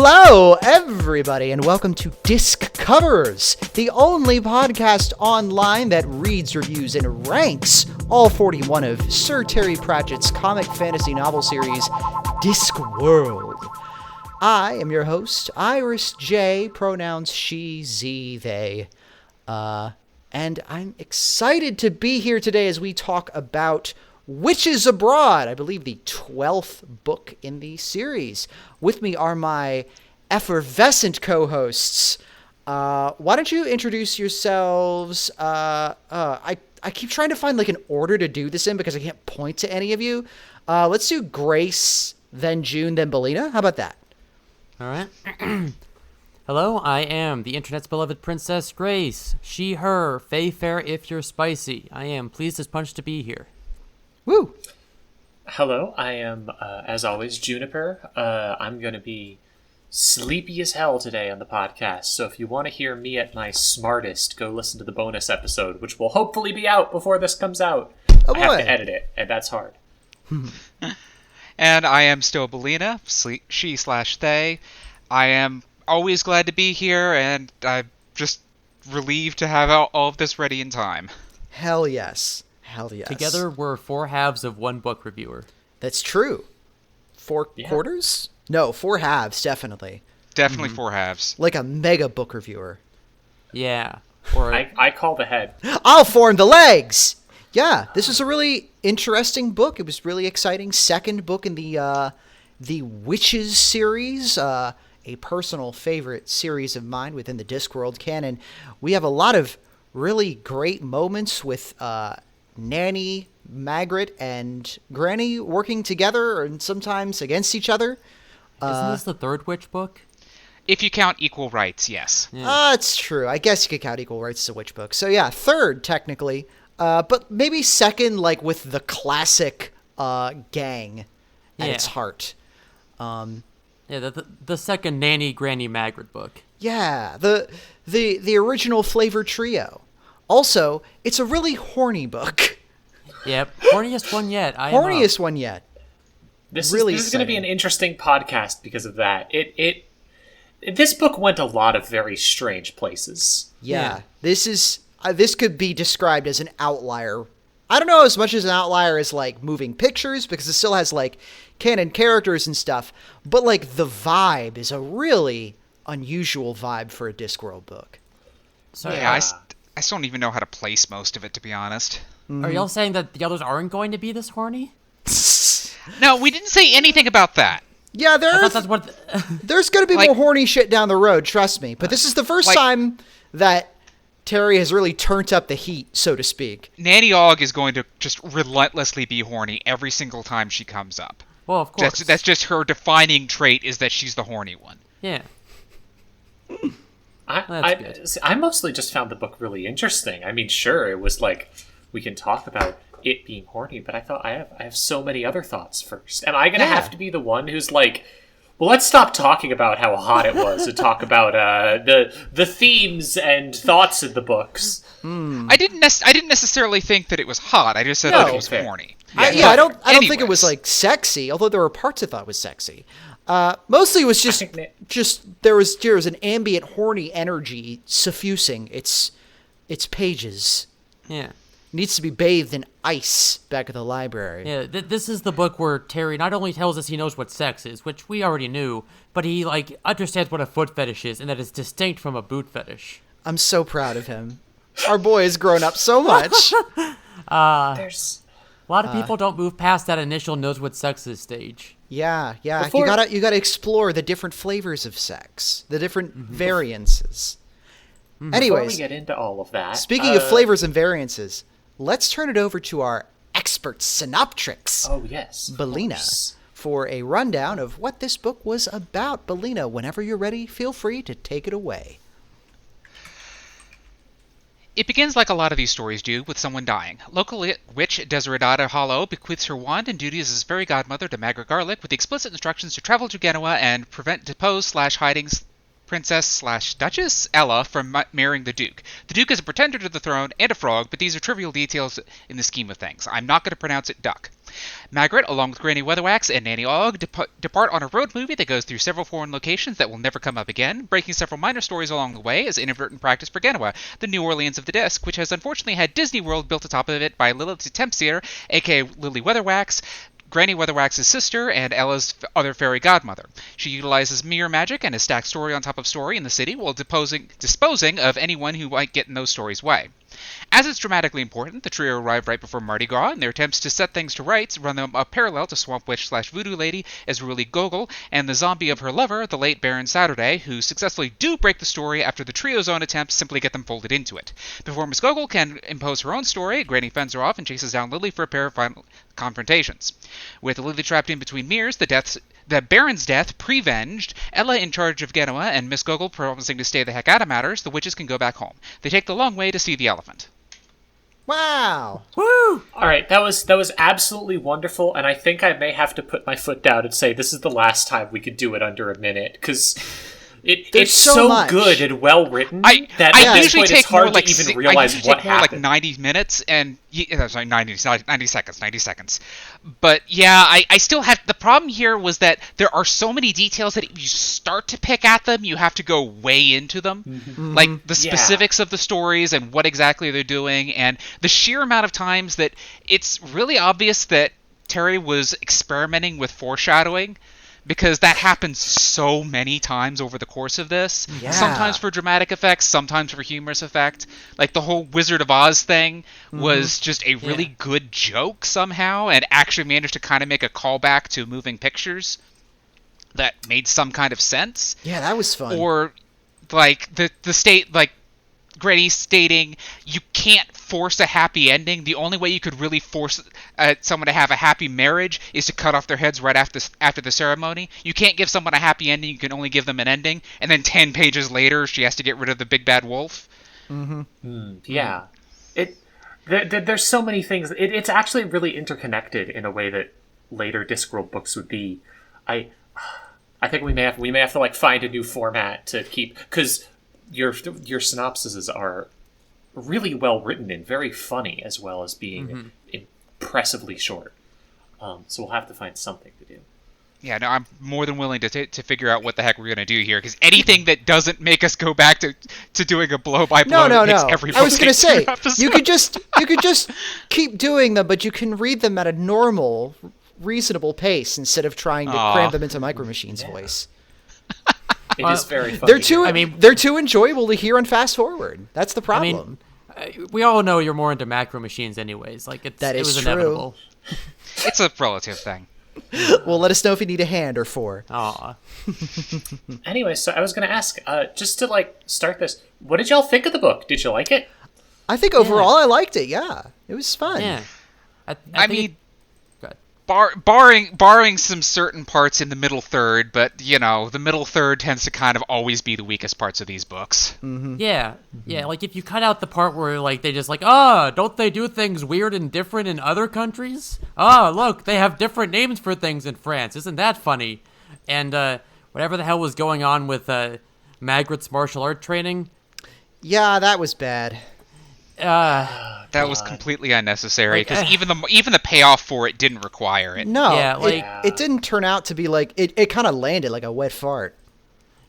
Hello, everybody, and welcome to Disc Covers, the only podcast online that reads, reviews, and ranks all 41 of Sir Terry Pratchett's comic fantasy novel series, Discworld. I am your host, Iris J, pronouns she, z, they, and I'm excited to be here today as we talk about Witches Abroad, I believe the 12th book in the series. With me are my effervescent co-hosts. Why don't you introduce yourselves? I keep trying to find like an order to do this in because I can't point to any of you. Let's do Grace, then June, then Belina. How about that? All right. Hello, I am the internet's beloved Princess Grace. She, her, fey fair if you're spicy. I am pleased as punch to be here. Woo! Hello, I am, as always, Juniper. I'm going to be sleepy as hell today on the podcast, so if you want to hear me at my smartest, go listen to the bonus episode, which will hopefully be out before this comes out. Oh, I have to edit it, and that's hard. And I am still Belina, she/they. I am always glad to be here, and I'm just relieved to have all of this ready in time. Hell yes. Hell yes. Together, we're four halves of one book reviewer. That's true. Four quarters? No, four halves, definitely. Definitely four halves. Like a mega book reviewer. Yeah. Or I call the head. I'll form the legs! Yeah, this was a really interesting book. It was really exciting. Second book in the Witches series, a personal favorite series of mine within the Discworld canon. We have a lot of really great moments with Nanny, Magrat, and Granny working together and sometimes against each other. Isn't this the third witch book? If you count Equal Rites, yes. Yeah. It's true. I guess you could count Equal Rites as a witch book. So yeah, third, technically. But maybe second, like with the classic gang at its heart. Yeah, the second Nanny, Granny, Magrat book. Yeah, the original flavor trio. Also, it's a really horny book. Yep, horniest one yet. Horniest one yet. This Really is going to be an exciting. interesting podcast because of that. This book went a lot of very strange places. Yeah. This could be described as an outlier. I don't know as much as an outlier as like moving pictures because it still has like canon characters and stuff, but like the vibe is a really unusual vibe for a Discworld book. So, Yeah, I still don't even know how to place most of it, to be honest. Are y'all saying that the others aren't going to be this horny? No, we didn't say anything about that. Yeah, I thought that's what... there's going to be Like- more horny shit down the road, trust me. But this is the first time that Terry has really turned up the heat, so to speak. Nanny Og is going to just relentlessly be horny every single time she comes up. Well, of course. That's just her defining trait, is that she's the horny one. Yeah. I mostly just found the book really interesting. I mean, sure, it was like, we can talk about it being horny, but I thought I have so many other thoughts first. Am I going to have to be the one who's like, well, let's stop talking about how hot it was and talk about the themes and thoughts in the books? I didn't necessarily think that it was hot. I just said that it was fair. horny. I don't think it was Anyways. like sexy, although there were parts I thought was sexy. Mostly it was just there was an ambient horny energy suffusing its pages. Yeah. Needs to be bathed in ice back at the library. Yeah, this is the book where Terry not only tells us he knows what sex is, which we already knew, but he, like, understands what a foot fetish is and that it's distinct from a boot fetish. I'm so proud of him. Our boy has grown up so much. There's A lot of people don't move past that initial knows what sex is stage. Yeah. Before- You gotta explore the different flavors of sex, the different variances. before Anyways, we get into all of that. speaking of flavors and variances, let's turn it over to our expert synoptrix, Oh yes, of Belina, course. for a rundown of what this book was about. Belina, whenever you're ready, feel free to take it away. It begins like a lot of these stories do, with someone dying. Local witch Desiderata Hollow bequeaths her wand and duties as fairy godmother to Magrat Garlic with the explicit instructions to travel to Genoa and prevent depose/hiding Princess/Duchess Ella from marrying the Duke. The Duke is a pretender to the throne and a frog, but these are trivial details in the scheme of things. I'm not going to pronounce it duck. Magrat, along with Granny Weatherwax and Nanny Og, depart on a road movie that goes through several foreign locations that will never come up again, breaking several minor stories along the way as inadvertent practice for Genoa, the New Orleans of the Disc, which has unfortunately had Disney World built atop of it by Lilith Tempsier, aka Lily Weatherwax, Granny Weatherwax's sister, and Ella's other fairy godmother. She utilizes mirror magic and has stacked story on top of story in the city while disposing of anyone who might get in those stories' way. As it's dramatically important, the trio arrive right before Mardi Gras, and their attempts to set things to rights run them up parallel to Swamp Witch/Voodoo Lady Ezruli Gogol and the zombie of her lover, the late Baron Saturday, who successfully do break the story after the trio's own attempts simply get them folded into it. Before Miss Gogol can impose her own story, Granny fends her off and chases down Lily for a pair of final confrontations. With Lily trapped in between mirrors, the Baron's death prevenged, Ella in charge of Genoa, and Miss Gogol promising to stay the heck out of matters, the witches can go back home. They take the long way to see the elephant. Wow. Woo! All right, that was absolutely wonderful, and I think I may have to put my foot down and say this is the last time we could do it under a minute, because it's so much. Good and well written I that at this usually point take it's hard more like to even realize what happened. like 90 minutes and sorry, 90 seconds. But yeah, I still have the problem here was that there are so many details that if you start to pick at them, you have to go way into them. Mm-hmm. Like the specifics of the stories and what exactly they're doing, and the sheer amount of times that it's really obvious that Terry was experimenting with foreshadowing. Because that happens so many times over the course of this. Yeah. Sometimes for dramatic effects, sometimes for humorous effect. Like the whole Wizard of Oz thing was just a really good joke somehow, and actually managed to kind of make a callback to moving pictures that made some kind of sense. Yeah, that was fun. Or like the state, like Granny stating you can't force a happy ending. The only way you could really force someone to have a happy marriage is to cut off their heads right after the ceremony. You can't give someone a happy ending. You can only give them an ending. And then 10 pages later, she has to get rid of the big bad wolf. Yeah. There's so many things. It's actually really interconnected in a way that later Discworld books would be. I think we may have to like find a new format to keep, because your synopsises are really well written and very funny, as well as being impressively short. So we'll have to find something to do. Yeah, no, I'm more than willing to figure out what the heck we're going to do here, because anything that doesn't make us go back to doing a blow-by-blow makes every book I was going to say, episode. you could just keep doing them, but you can read them at a normal, reasonable pace instead of trying to cram them into Micro Machine's voice. It is very funny. They're too enjoyable to hear on fast forward. That's the problem. We all know you're more into Macro Machines anyways. Like it was true. inevitable. It's a relative thing. Well, let us know if you need a hand or four. Aw. Anyway, so I was going to ask, just to like start this, what did y'all think of the book? Did you like it? I think overall I liked it. Yeah, it was fun. Yeah. I mean, go ahead. barring some certain parts in the middle third, but the middle third tends to kind of always be the weakest parts of these books. Yeah. Like if you cut out the part where like they just like, don't they do things weird and different in other countries? Look, they have different names for things in France. Isn't that funny? And whatever the hell was going on with Magrat's martial art training. Yeah, that was bad. That was completely unnecessary, because even the payoff for it didn't require it. No, Yeah, it didn't turn out to be like it kind of landed like a wet fart.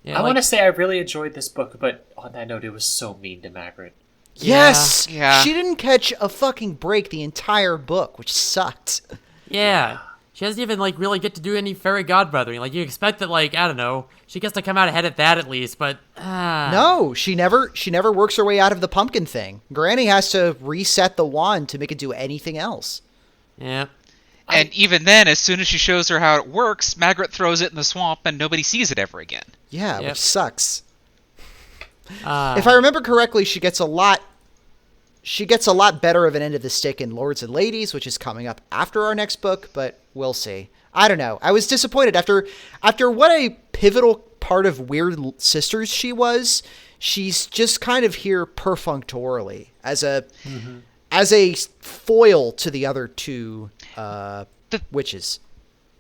Yeah, I want to say I really enjoyed this book, but on that note, it was so mean to Magrat. Yes, Yeah. She didn't catch a fucking break the entire book, which sucked. Yeah. She doesn't even like really get to do any fairy godmothering. Like you expect that, like, I don't know, she gets to come out ahead at that at least, but No, she never works her way out of the pumpkin thing. Granny has to reset the wand to make it do anything else. Yeah. And even then, as soon as she shows her how it works, Magrat throws it in the swamp and nobody sees it ever again. Yeah, Yep. which sucks. If I remember correctly, she gets a lot better of an end of the stick in Lords and Ladies, which is coming up after our next book, but we'll see. I don't know. I was disappointed after what a pivotal part of Wyrd Sisters she was. She's just kind of here perfunctorily as a foil to the other two witches.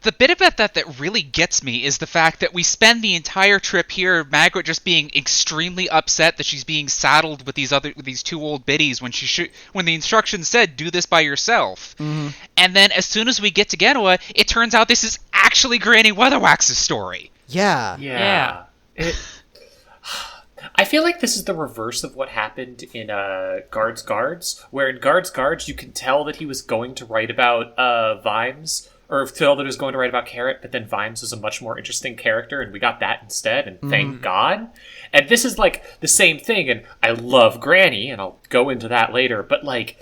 The bit about that really gets me is the fact that we spend the entire trip here, Magrat just being extremely upset that she's being saddled with these two old biddies when the instructions said do this by yourself. Mm-hmm. And then as soon as we get to Genoa, it turns out this is actually Granny Weatherwax's story. Yeah. I feel like this is the reverse of what happened in Guards, where in Guards you can tell that he was going to write about Vimes, or tell that he was going to write about Carrot, but then Vimes was a much more interesting character, and we got that instead, and thank God. And this is like the same thing, and I love Granny, and I'll go into that later, but like,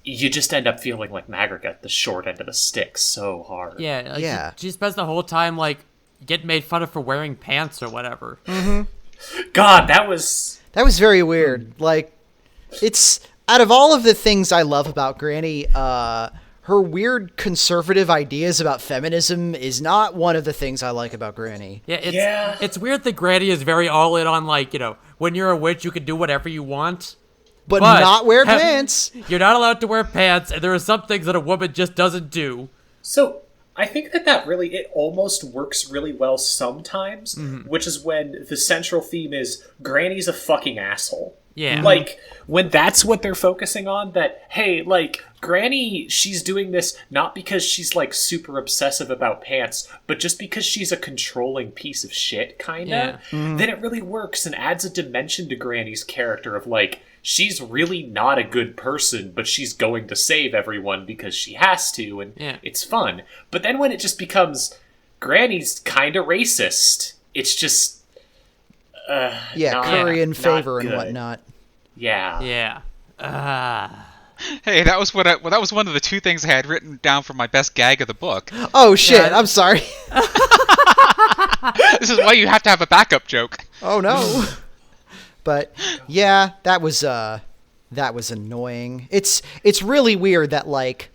you just end up feeling like Magrat got the short end of the stick so hard. Yeah. She spends the whole time like getting made fun of for wearing pants or whatever. God, that was very weird. Like, it's out of all of the things I love about Granny, her weird conservative ideas about feminism is not one of the things I like about Granny. It's weird that Granny is very all in on, like, when you're a witch, you can do whatever you want. But not wear pants. You're not allowed to wear pants, and there are some things that a woman just doesn't do. So, I think that really, it almost works really well sometimes, which is when the central theme is Granny's a fucking asshole. Yeah. Like, when that's what they're focusing on, that, hey, like, Granny, she's doing this not because she's, like, super obsessive about pants, but just because she's a controlling piece of shit, kinda, then it really works and adds a dimension to Granny's character of, like, she's really not a good person, but she's going to save everyone because she has to, and it's fun. But then when it just becomes, Granny's kinda racist, it's just... curry in favor and whatnot. Yeah. Hey, that was one of the two things I had written down for my best gag of the book. Oh shit! I'm sorry. This is why you have to have a backup joke. Oh no. But yeah, that was annoying. It's really weird that like.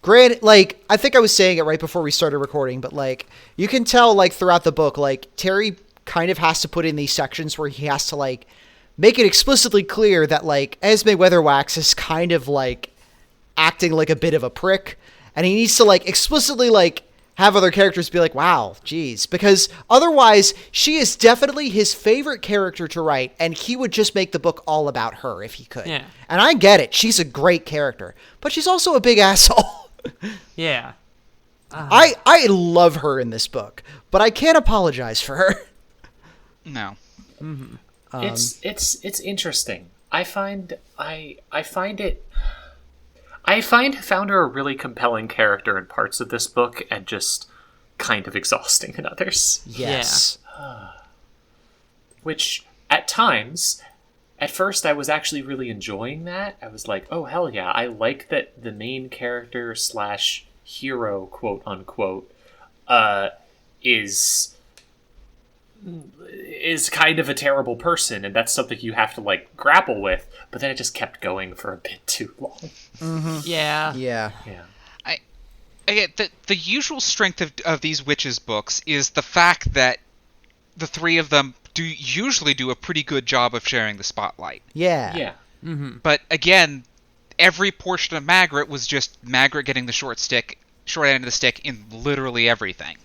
Like, I think I was saying it right before we started recording, but like you can tell like throughout the book, like Terry kind of has to put in these sections where he has to like make it explicitly clear that like Esme Weatherwax is kind of like acting like a bit of a prick, and he needs to like explicitly like have other characters be like, wow, geez, because otherwise she is definitely his favorite character to write, and he would just make the book all about her if he could. Yeah. And I get it, she's a great character, but she's also a big asshole. Yeah. I love her in this book, but I can't apologize for her. No. It's interesting. I found her a really compelling character in parts of this book and just kind of exhausting in others. Yes. Which at times, at first I was actually really enjoying that. I was like, oh hell yeah, I like that the main character / hero, quote unquote, is kind of a terrible person, and that's something you have to like grapple with, but then it just kept going for a bit too long. Yeah. I get the usual strength of these witches books is the fact that the three of them usually do a pretty good job of sharing the spotlight. Yeah. But again, every portion of Magrat was just Magrat getting the short end of the stick in literally everything.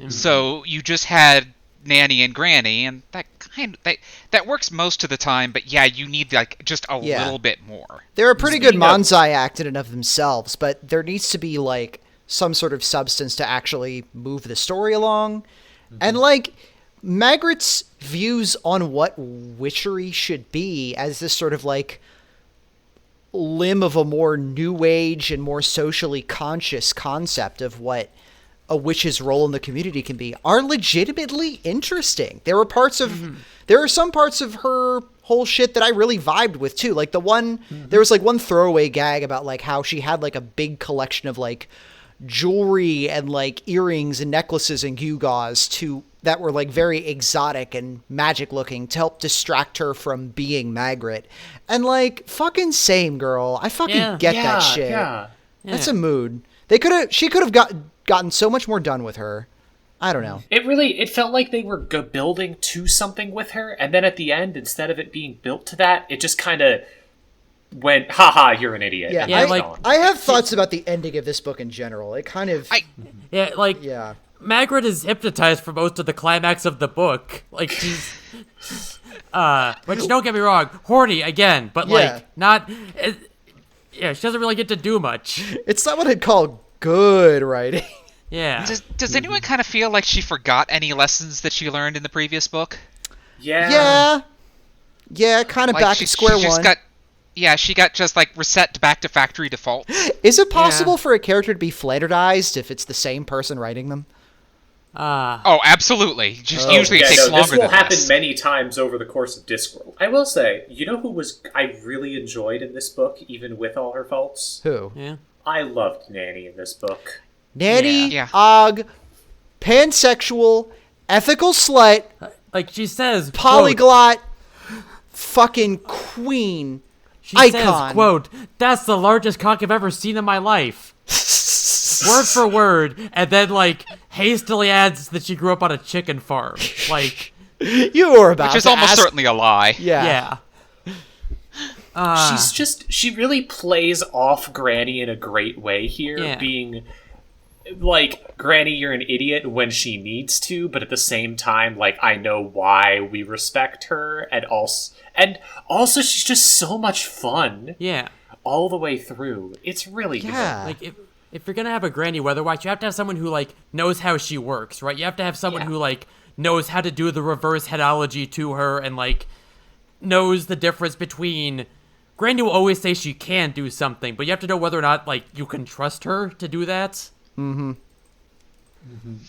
So you just had Nanny and Granny, and that works most of the time, but yeah, you need like just a little bit more. They're a pretty good Manzai act in and of themselves, but there needs to be like some sort of substance to actually move the story along. And like Magrat's views on what witchery should be as this sort of like limb of a more new age and more socially conscious concept of what a witch's role in the community can be are legitimately interesting. There are some parts of her whole shit that I really vibed with too. Like there was like one throwaway gag about like how she had like a big collection of like jewelry and like earrings and necklaces and gewgaws that were like very exotic and magic looking to help distract her from being Magrat. And like, fucking same, girl. I fucking get that shit. Yeah. That's a mood. She could have gotten so much more done with her. I don't know. It felt like they were building to something with her, and then at the end, instead of it being built to that, it just kind of went, haha, you're an idiot. Yeah, and Yeah, moved like- on. I have thoughts about the ending of this book in general. It kind of... Yeah, like, yeah. Magrat is hypnotized for most of the climax of the book. Like, she's... Which, don't get me wrong, horny, again, but, Yeah. like, not... yeah, she doesn't really get to do much. It's not what I'd call good writing. Yeah. Does anyone kind of feel like she forgot any lessons that she learned in the previous book? Yeah. Yeah, kind of Like, back she at square just one. she got just like reset back to factory default. Is it possible for a character to be flatterized if it's the same person writing them? Oh, absolutely. Just Oh. usually it Yeah, takes no, longer this will than happen this. many times over the course of Discworld. I will say, you know who I really enjoyed in this book, even with all her faults? Who? Yeah. I loved Nanny in this book. Nanny, Yeah. Og, pansexual, ethical slut, Like, she says, quote, polyglot, fucking queen, she icon. says, quote, "That's the largest cock I've ever seen in my life." Word for word, and then, like, hastily adds that she grew up on a chicken farm. Like, You were about Which is to almost ask- certainly a lie. Yeah. yeah. She really plays off Granny in a great way here, Yeah. being like, Granny, you're an idiot when she needs to, but at the same time, like, I know why we respect her, and also she's just so much fun Yeah. all the way through. It's really Yeah. Like, if you're gonna have a Granny weatherwatch, you have to have someone who, like, knows how she works, right? You have to have someone Yeah. who, like, knows how to do the reverse headology to her and, like, knows the difference between... Granny will always say she can do something, but you have to know whether or not, like, you can trust her to do that.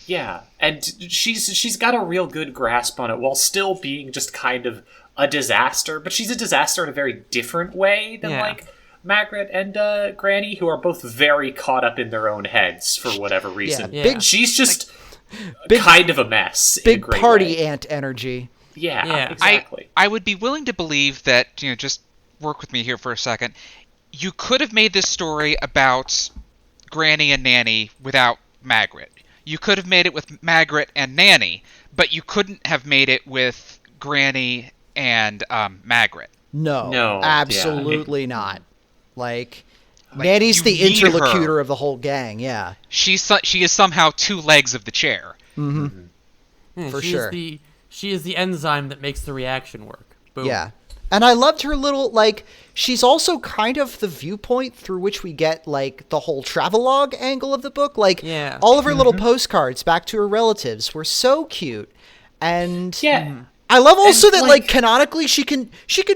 Yeah, and she's got a real good grasp on it while still being just kind of a disaster, but she's a disaster in a very different way than Yeah. like Magrat and Granny, who are both very caught up in their own heads for whatever reason. Yeah. Big, She's just big- kind of a mess. in a big great party way. ant energy. Yeah, Yeah. exactly. I would be willing to believe that, just work with me here for a second. You could have made this story about Granny and Nanny without Magrat. You could have made it with Magrat and Nanny, but you couldn't have made it with Granny and Magrat. No, No, absolutely not. Like Nanny's you the need her. interlocutor of the whole gang. Yeah, She is somehow two legs of the chair. Yeah, For she sure. She is the enzyme that makes the reaction work. Boom. yeah. And I loved her little, like, she's also kind of the viewpoint through which we get, like, the whole travelogue angle of the book. Like, Yeah. all of her little postcards back to her relatives were so cute. And Yeah. I love also And, that, like, canonically she can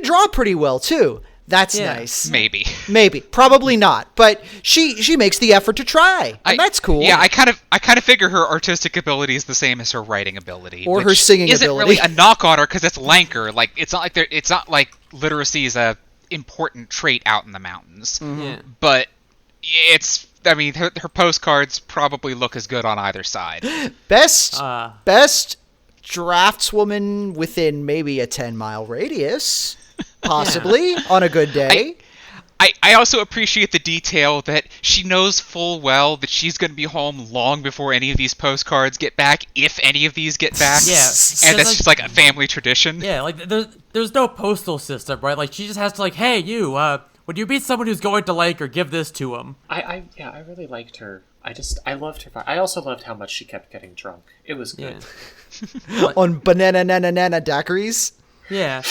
draw pretty well, too. That's Yeah. nice. Maybe. Maybe. Probably not. But she makes the effort to try. And that's cool. Yeah, I kind of figure her artistic ability is the same as her writing ability, Or her which singing isn't ability. really a knock on her because it's lanker. Like it's not like literacy is a important trait out in the mountains. Yeah. But her postcards probably look as good on either side. Best Uh, draftswoman within maybe a 10-mile radius, possibly, on a good day. I also appreciate the detail that she knows full well that she's going to be home long before any of these postcards get back, if any of these get back. Yeah. And that's just like a family tradition. yeah, like, there's no postal system, right? Like, she just has to, like, hey, you, would you meet someone who's going to Lake or give this to him? I really liked her. I loved her. I also loved how much she kept getting drunk. It was good. Yeah. On banana daiquiris. Yeah.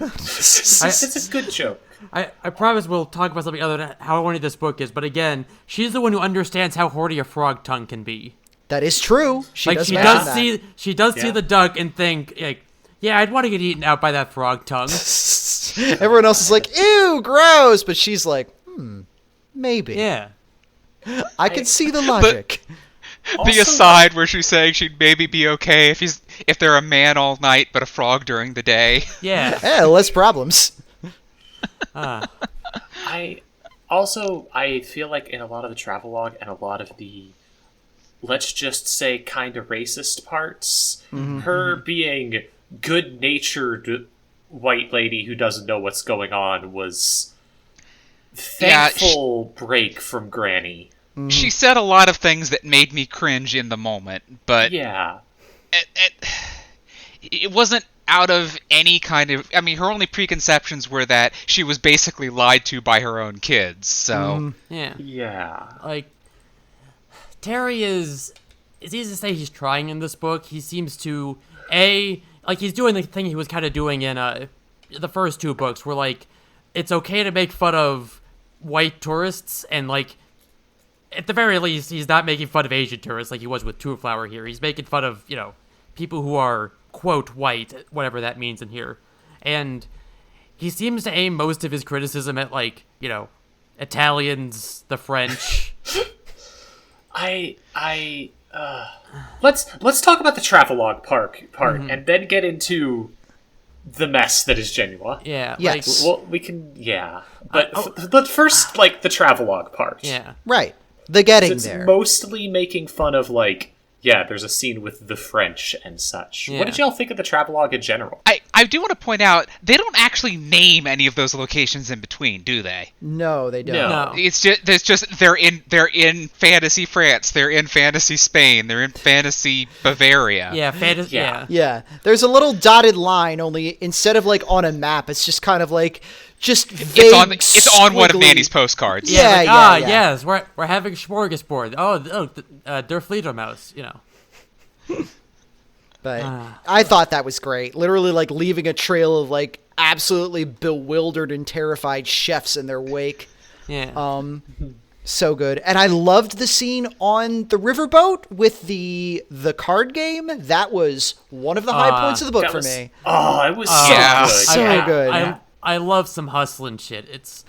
It's a good joke. I promise we'll talk about something other than how horny this book is, but again, she's the one who understands how horny a frog tongue can be. That is true. She Like, does she mention does that. see Yeah. the duck and think, like, yeah, I'd want to get eaten out by that frog tongue. Everyone else is like, ew, gross. But she's like, maybe. Yeah. I can see the logic. The Also- aside where she's saying she'd maybe be okay if they're a man all night but a frog during the day. Yeah. Less problems. I feel like in a lot of the travelogue and a lot of the, let's just say, kind of racist parts, her being good-natured white lady who doesn't know what's going on was thankful break from Granny. She said a lot of things that made me cringe in the moment, but Yeah. it wasn't out of any kind of... I mean, her only preconceptions were that she was basically lied to by her own kids, so... Yeah. Like, Terry is... It's easy to say he's trying in this book. He seems to, like, he's doing the thing he was kind of doing in the first 2 books, where, like, it's okay to make fun of white tourists, and, like, at the very least, he's not making fun of Asian tourists like he was with Tourflower here. He's making fun of, people who are, quote, white, whatever that means in here. And he seems to aim most of his criticism at, like, Italians, the French. Let's talk about the travelogue part, and then get into the mess that is Genua. Yeah. Yes. Well, we can. Yeah, but first, like, the travelogue part. Yeah. Right. The getting It's there. mostly making fun of, like, there's a scene with the French and such. Yeah. What did y'all think of the travelogue in general? I do want to point out, they don't actually name any of those locations in between, do they? No, they don't. No. It's just they're in fantasy France, they're in fantasy Spain, they're in fantasy Bavaria. Yeah, fantasy. Yeah. Yeah. There's a little dotted line, only instead of, like, on a map, it's just kind of like... Just vague, it's on one of squiggly- Nanny's postcards. Yeah, Like, yeah. yes, we're having smorgasbord. Der Fledermaus, But I thought that was great. Literally, like, leaving a trail of, like, absolutely bewildered and terrified chefs in their wake. Yeah. So good. And I loved the scene on the riverboat with the card game. That was one of the high points of the book for me. Oh, it was Yeah. so good. So good. I love some hustling shit. It's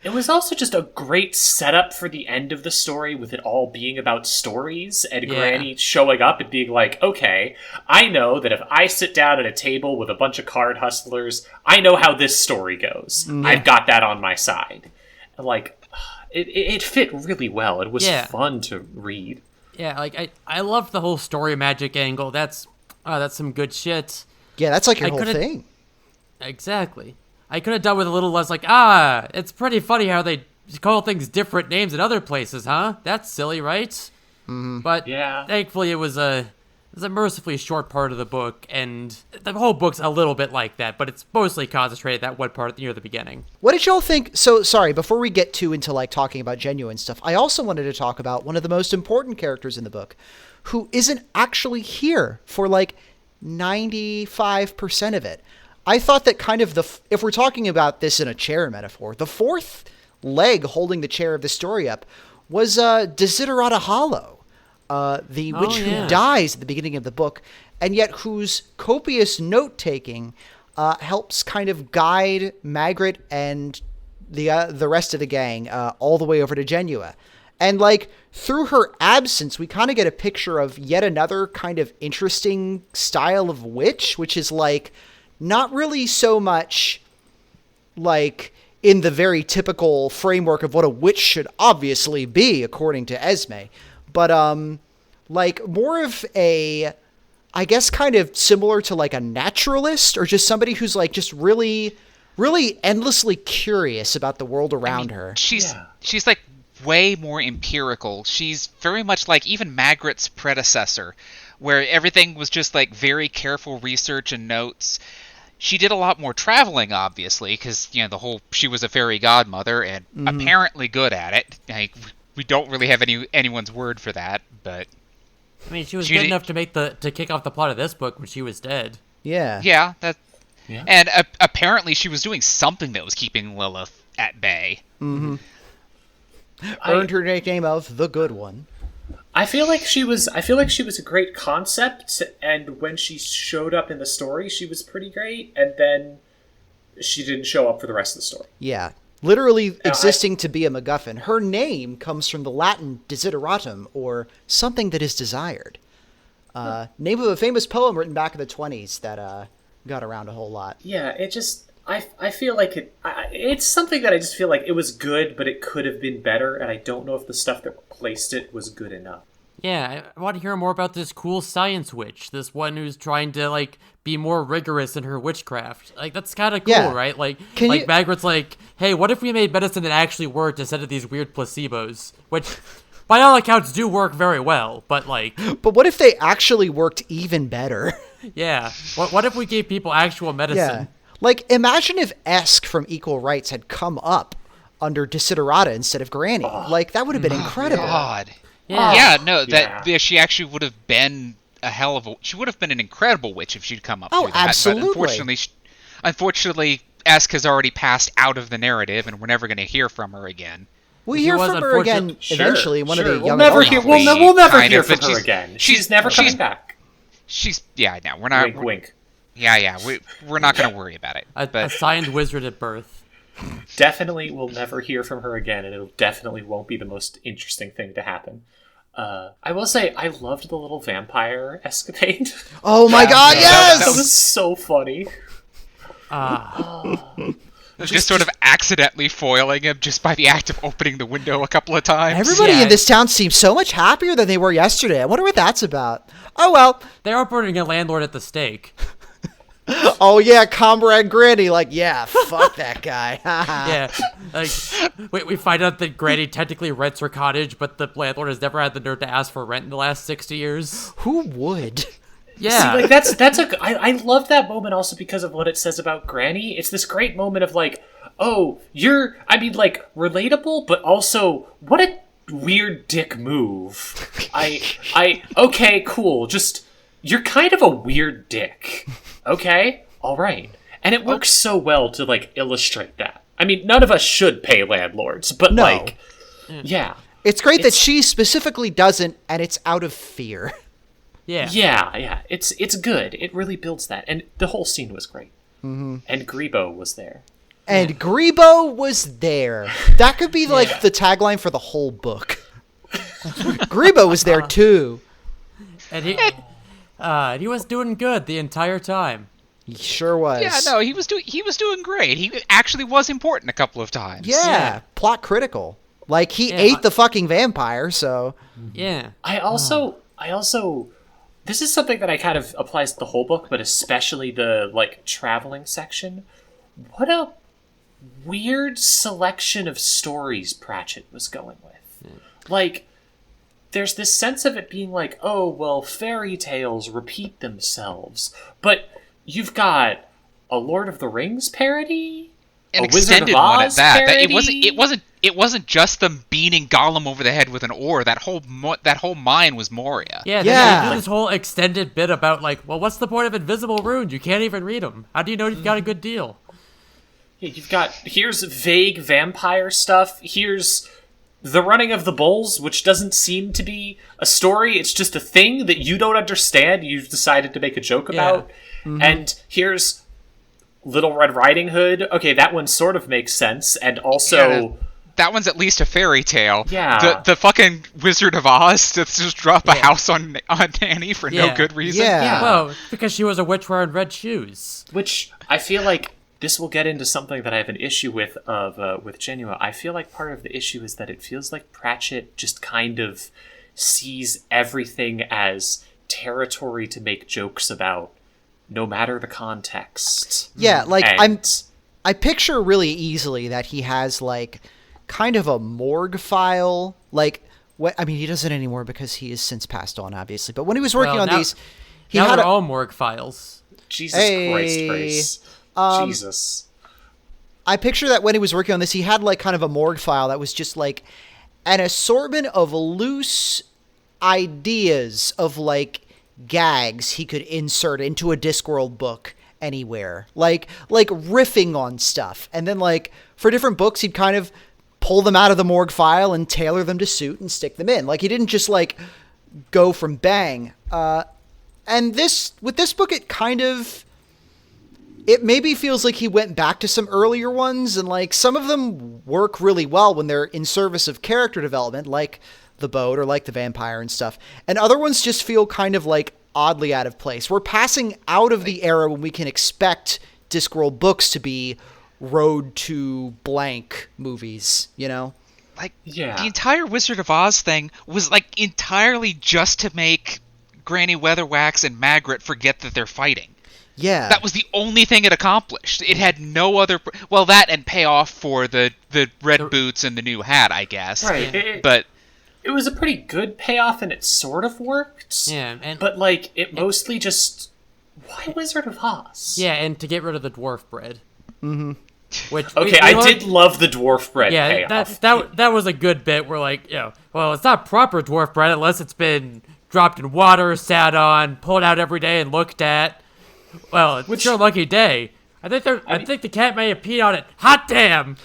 It was also just a great setup for the end of the story, with it all being about stories, and Yeah. Granny showing up and being like, okay, I know that if I sit down at a table with a bunch of card hustlers, I know how this story goes. I've got that on my side. And, like, it fit really well. It was fun to read. yeah, like I loved the whole story magic angle. That's some good shit. Yeah, that's like your I whole could've- thing. Exactly. I could have done with a little less like, it's pretty funny how they call things different names in other places, huh? That's silly, right? Mm-hmm. But Yeah. thankfully it was a mercifully short part of the book, and the whole book's a little bit like that, but it's mostly concentrated that one part near the beginning. What did y'all think? So, sorry, before we get into, like, talking about genuine stuff, I also wanted to talk about one of the most important characters in the book, who isn't actually here for, like, 95% of it. I thought that kind of if we're talking about this in a chair metaphor, the fourth leg holding the chair of the story up was Desiderata Hollow, the witch who dies at the beginning of the book, and yet whose copious note-taking helps kind of guide Magrat and the rest of the gang all the way over to Genua. And, like, through her absence, we kind of get a picture of yet another kind of interesting style of witch, which is, like, not really so much, like, in the very typical framework of what a witch should obviously be, according to Esme, but, like, more of a, I guess, kind of similar to, like, a naturalist, or just somebody who's, like, just really, really endlessly curious about the world around her. She's like way more empirical. She's very much like even Magrat's predecessor, where everything was just like very careful research and notes. She did a lot more traveling, obviously, because she was a fairy godmother and apparently good at it. Like, we don't really have anyone's word for that, but I mean, she was good enough to kick off the plot of this book when she was dead. Yeah. Yeah, and apparently she was doing something that was keeping Lilith at bay. Mm-hmm. Earned her nickname of the Good One. I feel like she was a great concept, and when she showed up in the story, she was pretty great, and then she didn't show up for the rest of the story. Yeah. Literally existing to be a MacGuffin. Her name comes from the Latin desideratum, or something that is desired. Name of a famous poem written back in the 1920s that got around a whole lot. Yeah, it just... I feel like it's something that I just feel like it was good, but it could have been better, and I don't know if the stuff that replaced it was good enough. Yeah, I want to hear more about this cool science witch, this one who's trying to, like, be more rigorous in her witchcraft. Like, that's kind of cool, right? Like, Magrat's like, hey, what if we made medicine that actually worked instead of these weird placebos? Which, by all accounts, do work very well, but, like... But what if they actually worked even better? Yeah. What if we gave people actual medicine? Yeah. Like, imagine if Esk from Equal Rights had come up under Desiderata instead of Granny. Like, that would have been incredible. God. Yeah. She actually would have been she would have been an incredible witch if she'd come up Oh, through that. absolutely. But unfortunately, Esk has already passed out of the narrative, and we're never going to hear from her again. We'll hear was from her again unfortunate- eventually. One of the We'll young never adult hear. novels. We'll never Kind hear of, from but her again. She's never coming back. We're not. Wink, wink. Yeah. We're not going to worry about it. A But signed wizard at birth. Definitely will never hear from her again, and it definitely won't be the most interesting thing to happen. I will say, I loved the little vampire escapade. Oh my god, yes! That was so funny. just sort of accidentally foiling him just by the act of opening the window a couple of times. Everybody Yeah. in this town seems so much happier than they were yesterday. I wonder what that's about. Oh well. They are burning a landlord at the stake. Oh yeah, Comrade Granny. Like, yeah, fuck that guy. Yeah. Like, we find out that Granny technically rents her cottage, but the landlord has never had the nerve to ask for rent in the last 60 years. Who would? Yeah. See, like I love that moment also because of what it says about Granny. It's this great moment of like, oh, relatable, but also what a weird dick move. Okay, cool. Just you're kind of a weird dick. Okay, all right, and it works so well to like illustrate that. I mean, none of us should pay landlords, but No. like, yeah. It's great that she specifically doesn't, and it's out of fear. Yeah. Yeah, it's good. It really builds that, and the whole scene was great. Mm-hmm. And Greebo was there. And Greebo was there. That could be like the tagline for the whole book. Greebo was there too. And he was doing good the entire time. He sure was. Yeah, no, he was doing great. He actually was important a couple of times. Yeah, plot critical. Like, he ate the fucking vampire, so... Yeah. I also, this is something that I kind of applies to the whole book, but especially the like traveling section. What a weird selection of stories Pratchett was going with. Like, there's this sense of it being like, oh, well, fairy tales repeat themselves, but you've got a Lord of the Rings parody, An a Wizard of extended one at Oz that. parody. It wasn't just them beating Gollum over the head with an oar. That whole mine was Moria. Yeah, they do this whole extended bit about, like, well, what's the point of invisible runes? You can't even read them. How do you know you've got a good deal? Yeah, you've got, here's vague vampire stuff, here's the running of the bulls, which doesn't seem to be a story, it's just a thing that you don't understand, you've decided to make a joke about. Mm-hmm. And here's Little Red Riding Hood. Okay, that one sort of makes sense, and also... Yeah, that one's at least a fairy tale. Yeah. The fucking Wizard of Oz to just drop a house on Nanny for no good reason. Yeah. Well, because she was a witch wearing red shoes. Which, I feel like, this will get into something that I have an issue with Genua. I feel like part of the issue is that it feels like Pratchett just kind of sees everything as territory to make jokes about, no matter the context. Yeah, like, And- I picture really easily that he has, like, kind of a morgue file. Like, I mean, he doesn't anymore because he has since passed on, obviously. But when he was working on these, he now had they're all morgue files. Jesus Christ, Grace. Jesus. I picture that when he was working on this, he had, like, kind of a morgue file that was just, like, an assortment of loose ideas of, like, gags he could insert into a Discworld book anywhere. Like riffing on stuff. And then, like, for different books, he'd kind of pull them out of the morgue file and tailor them to suit and stick them in. Like, he didn't just, like, go from bang. And with this book, it maybe feels like he went back to some earlier ones, and, like, some of them work really well when they're in service of character development, like the boat or like the vampire and stuff. And other ones just feel kind of, like, oddly out of place. We're passing out of the era when we can expect Discworld books to be Road to blank movies, you know? Like, Yeah. the entire Wizard of Oz thing was, like, entirely just to make Granny Weatherwax and Magrat forget that they're fighting. Yeah. That was the only thing it accomplished. It had no other... Well, that and pay off for the red boots and the new hat, I guess. Right. But... It was a pretty good payoff, and it sort of worked. Yeah, and but, like, it mostly just Why Wizard of Oz? Yeah, and to get rid of the dwarf bread. Mm-hmm. Which Okay, I did love the dwarf bread payoff. That was a good bit where, like, well, it's not proper dwarf bread unless it's been dropped in water, sat on, pulled out every day and looked at. Well, it's your lucky day. I think the cat may have peed on it. Hot damn!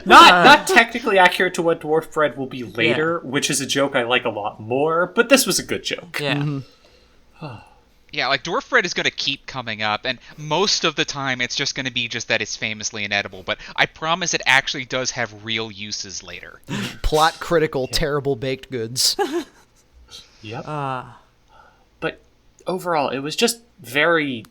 Not technically accurate to what dwarf bread will be later, which is a joke I like a lot more, but this was a good joke. Yeah. Mm-hmm. Yeah, like, dwarf bread is going to keep coming up, and most of the time it's just going to be just that it's famously inedible, but I promise it actually does have real uses later. Plot critical, terrible baked goods. Yep. But overall, it was just very...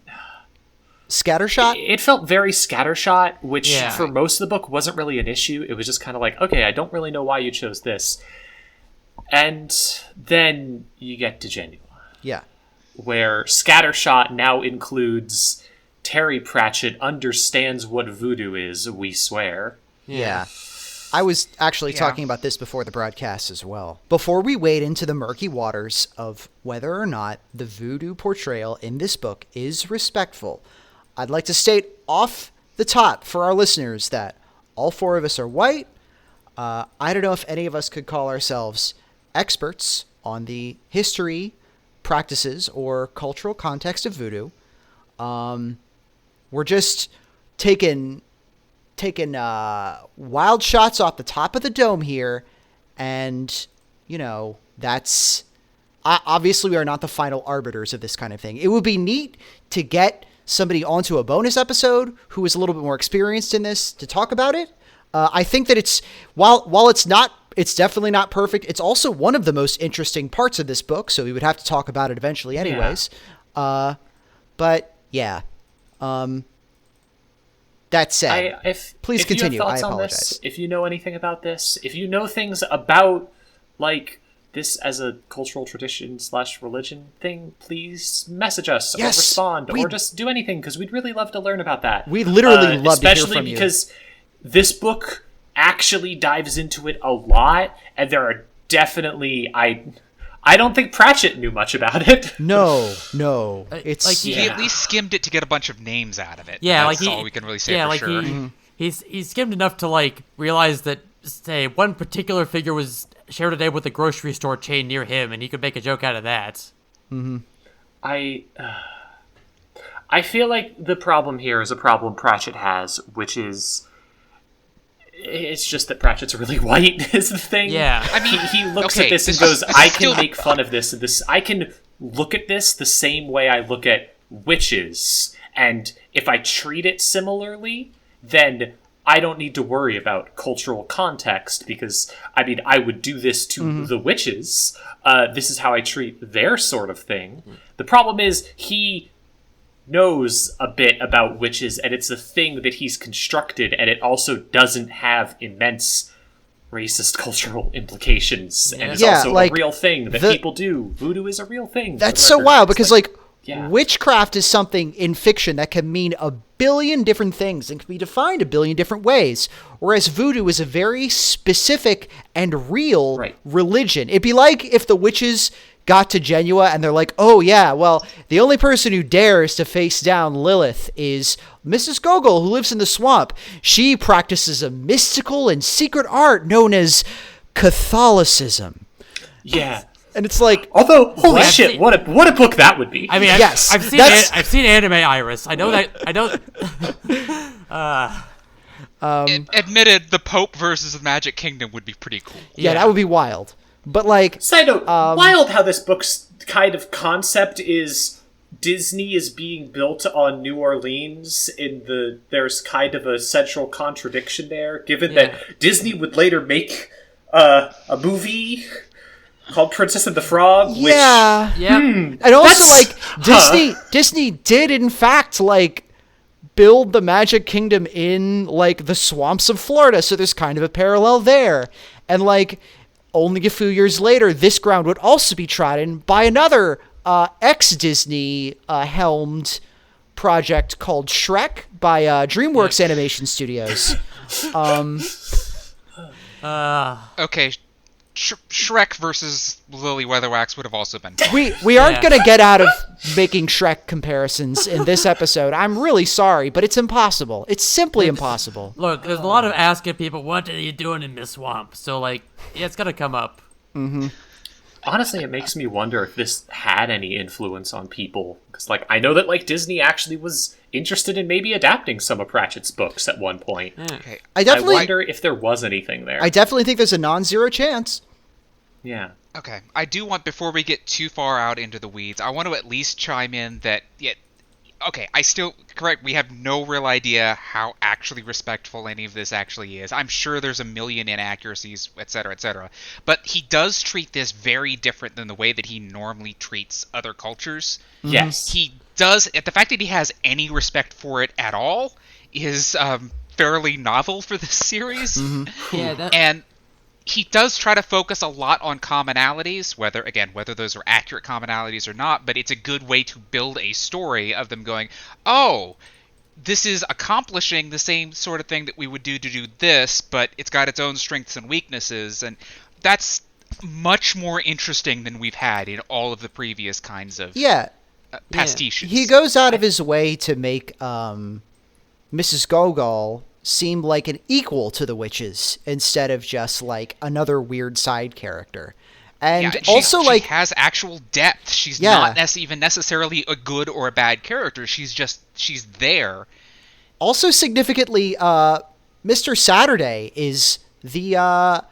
Scattershot? It felt very scattershot, which for most of the book wasn't really an issue. It was just kind of like, okay, I don't really know why you chose this. And then you get to Genua. Yeah. Where scattershot now includes Terry Pratchett understands what voodoo is, we swear. Yeah. I was actually talking about this before the broadcast as well. Before we wade into the murky waters of whether or not the voodoo portrayal in this book is respectful, I'd like to state off the top for our listeners that all four of us are white. I don't know if any of us could call ourselves experts on the history, practices, or cultural context of voodoo. We're just taking wild shots off the top of the dome here, and that's obviously we are not the final arbiters of this kind of thing. It would be neat to get somebody onto a bonus episode who is a little bit more experienced in this to talk about it. I think that it's while it's definitely not perfect. It's also one of the most interesting parts of this book, so we would have to talk about it eventually anyways. Yeah. But yeah. That said, please continue. I apologize. If you know anything about this, if you know things about, like, this as a cultural tradition / religion thing, please message us or respond or just do anything, because we'd really love to learn about that. We'd literally love to hear from you. Especially because this book actually dives into it a lot, and there are definitely... I don't think Pratchett knew much about it. No. It's like he at least skimmed it to get a bunch of names out of it. Yeah, that's all we can really say for sure. He skimmed enough to, like, realize that, say, one particular figure was shared a day with a grocery store chain near him, and he could make a joke out of that. Mm-hmm. I feel like the problem here is a problem Pratchett has, which is... It's just that Pratchett's really white is the thing. Yeah. I mean, he looks at this and goes, I can make fun of this, and this. I can look at this the same way I look at witches. And if I treat it similarly, then I don't need to worry about cultural context, because, I mean, I would do this to the witches. This is how I treat their sort of thing. The problem is, he knows a bit about witches, and it's a thing that he's constructed, and it also doesn't have immense racist cultural implications, and it's also a real thing that people do. Voodoo is a real thing. That's so wild, because witchcraft is something in fiction that can mean a billion different things and can be defined a billion different ways, whereas voodoo is a very specific and real religion. It'd be like if the witches got to Genua and they're like, oh yeah, well, the only person who dares to face down Lilith is Mrs. Gogol, who lives in the swamp. She practices a mystical and secret art known as Catholicism. Yeah. And it's like, although, holy shit, what a book that would be. I mean, I've seen Anime Iris. I know that. Admitted, the Pope versus the Magic Kingdom would be pretty cool. Yeah, that would be wild. But like, side note, wild how this book's kind of concept is Disney is being built on New Orleans. There's kind of a central contradiction there, given that Disney would later make a movie called Princess and the Frog. Which, and also like Disney did in fact like build the Magic Kingdom in like the swamps of Florida, so there's kind of a parallel there, and like. Only a few years later, this ground would also be trodden by another ex-Disney helmed project called Shrek by DreamWorks Animation Studios. Okay, Shrek versus Lily Weatherwax would have also been. We aren't going to get out of making Shrek comparisons in this episode. I'm really sorry, but it's impossible. It's simply impossible. Look, there's a lot of asking people, what are you doing in this swamp? So, like, yeah, it's gonna come up. Mm-hmm. Honestly, it makes me wonder if this had any influence on people. Because, like, I know that, like, Disney actually was interested in maybe adapting some of Pratchett's books at one point. Okay. I I wonder if there was anything there. I definitely think there's a non-zero chance. Yeah. Okay, I do want, before we get too far out into the weeds, I want to at least chime in that, correct, we have no real idea how actually respectful any of this actually is. I'm sure there's a million inaccuracies, etc., but he does treat this very different than the way that he normally treats other cultures. Yes. He does, the fact that he has any respect for it at all is fairly novel for this series. Mm-hmm. Yeah, And he does try to focus a lot on commonalities, whether those are accurate commonalities or not, but it's a good way to build a story of them going, oh, this is accomplishing the same sort of thing that we would do to do this, but it's got its own strengths and weaknesses, and that's much more interesting than we've had in all of the previous kinds of pastiches. He goes out of his way to make Mrs. Gogol seem like an equal to the witches instead of just like another weird side character. And also, she has actual depth. She's not even necessarily a good or a bad character. She's there. Also, significantly, Mr. Saturday is the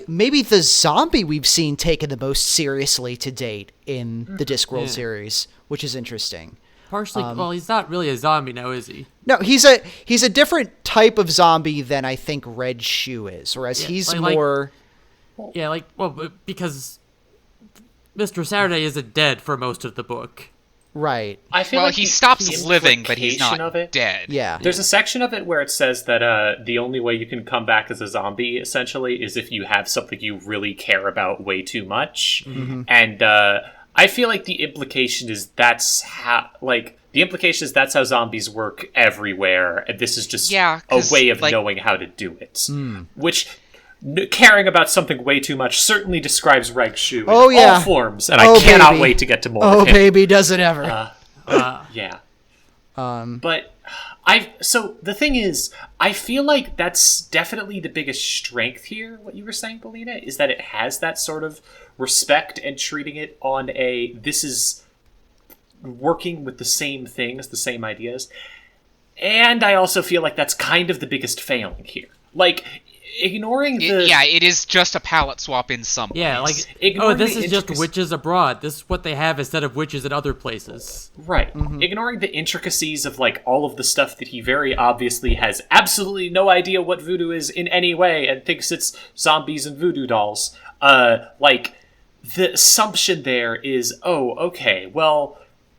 maybe the zombie we've seen taken the most seriously to date in the Discworld series, which is interesting. Partially, well, he's not really a zombie now, is he? No, he's a different type of zombie than I think Red Shoe is, whereas he's more... because Mr. Saturday isn't dead for most of the book. Right. I feel like he stops living, but he's not dead. Yeah. There's a section of it where it says that the only way you can come back as a zombie, essentially, is if you have something you really care about way too much. Mm-hmm. And I feel like the implication is that's how zombies work everywhere, and this is just a way of knowing how to do it. Which, caring about something way too much certainly describes Red Shoe in all forms, and I cannot wait to get to more of him. Oh, baby, does it ever. Yeah. But so the thing is, I feel like that's definitely the biggest strength here, what you were saying, Belina, is that it has that sort of respect and treating it on this is working with the same things, the same ideas. And I also feel like that's kind of the biggest failing here. Like, ignoring it is just a palette swap in some ways. Yeah, this is just witches abroad. This is what they have instead of witches in other places. Right. Mm-hmm. Ignoring the intricacies of, like, all of the stuff that he very obviously has absolutely no idea what voodoo is in any way and thinks it's zombies and voodoo dolls. The assumption there is,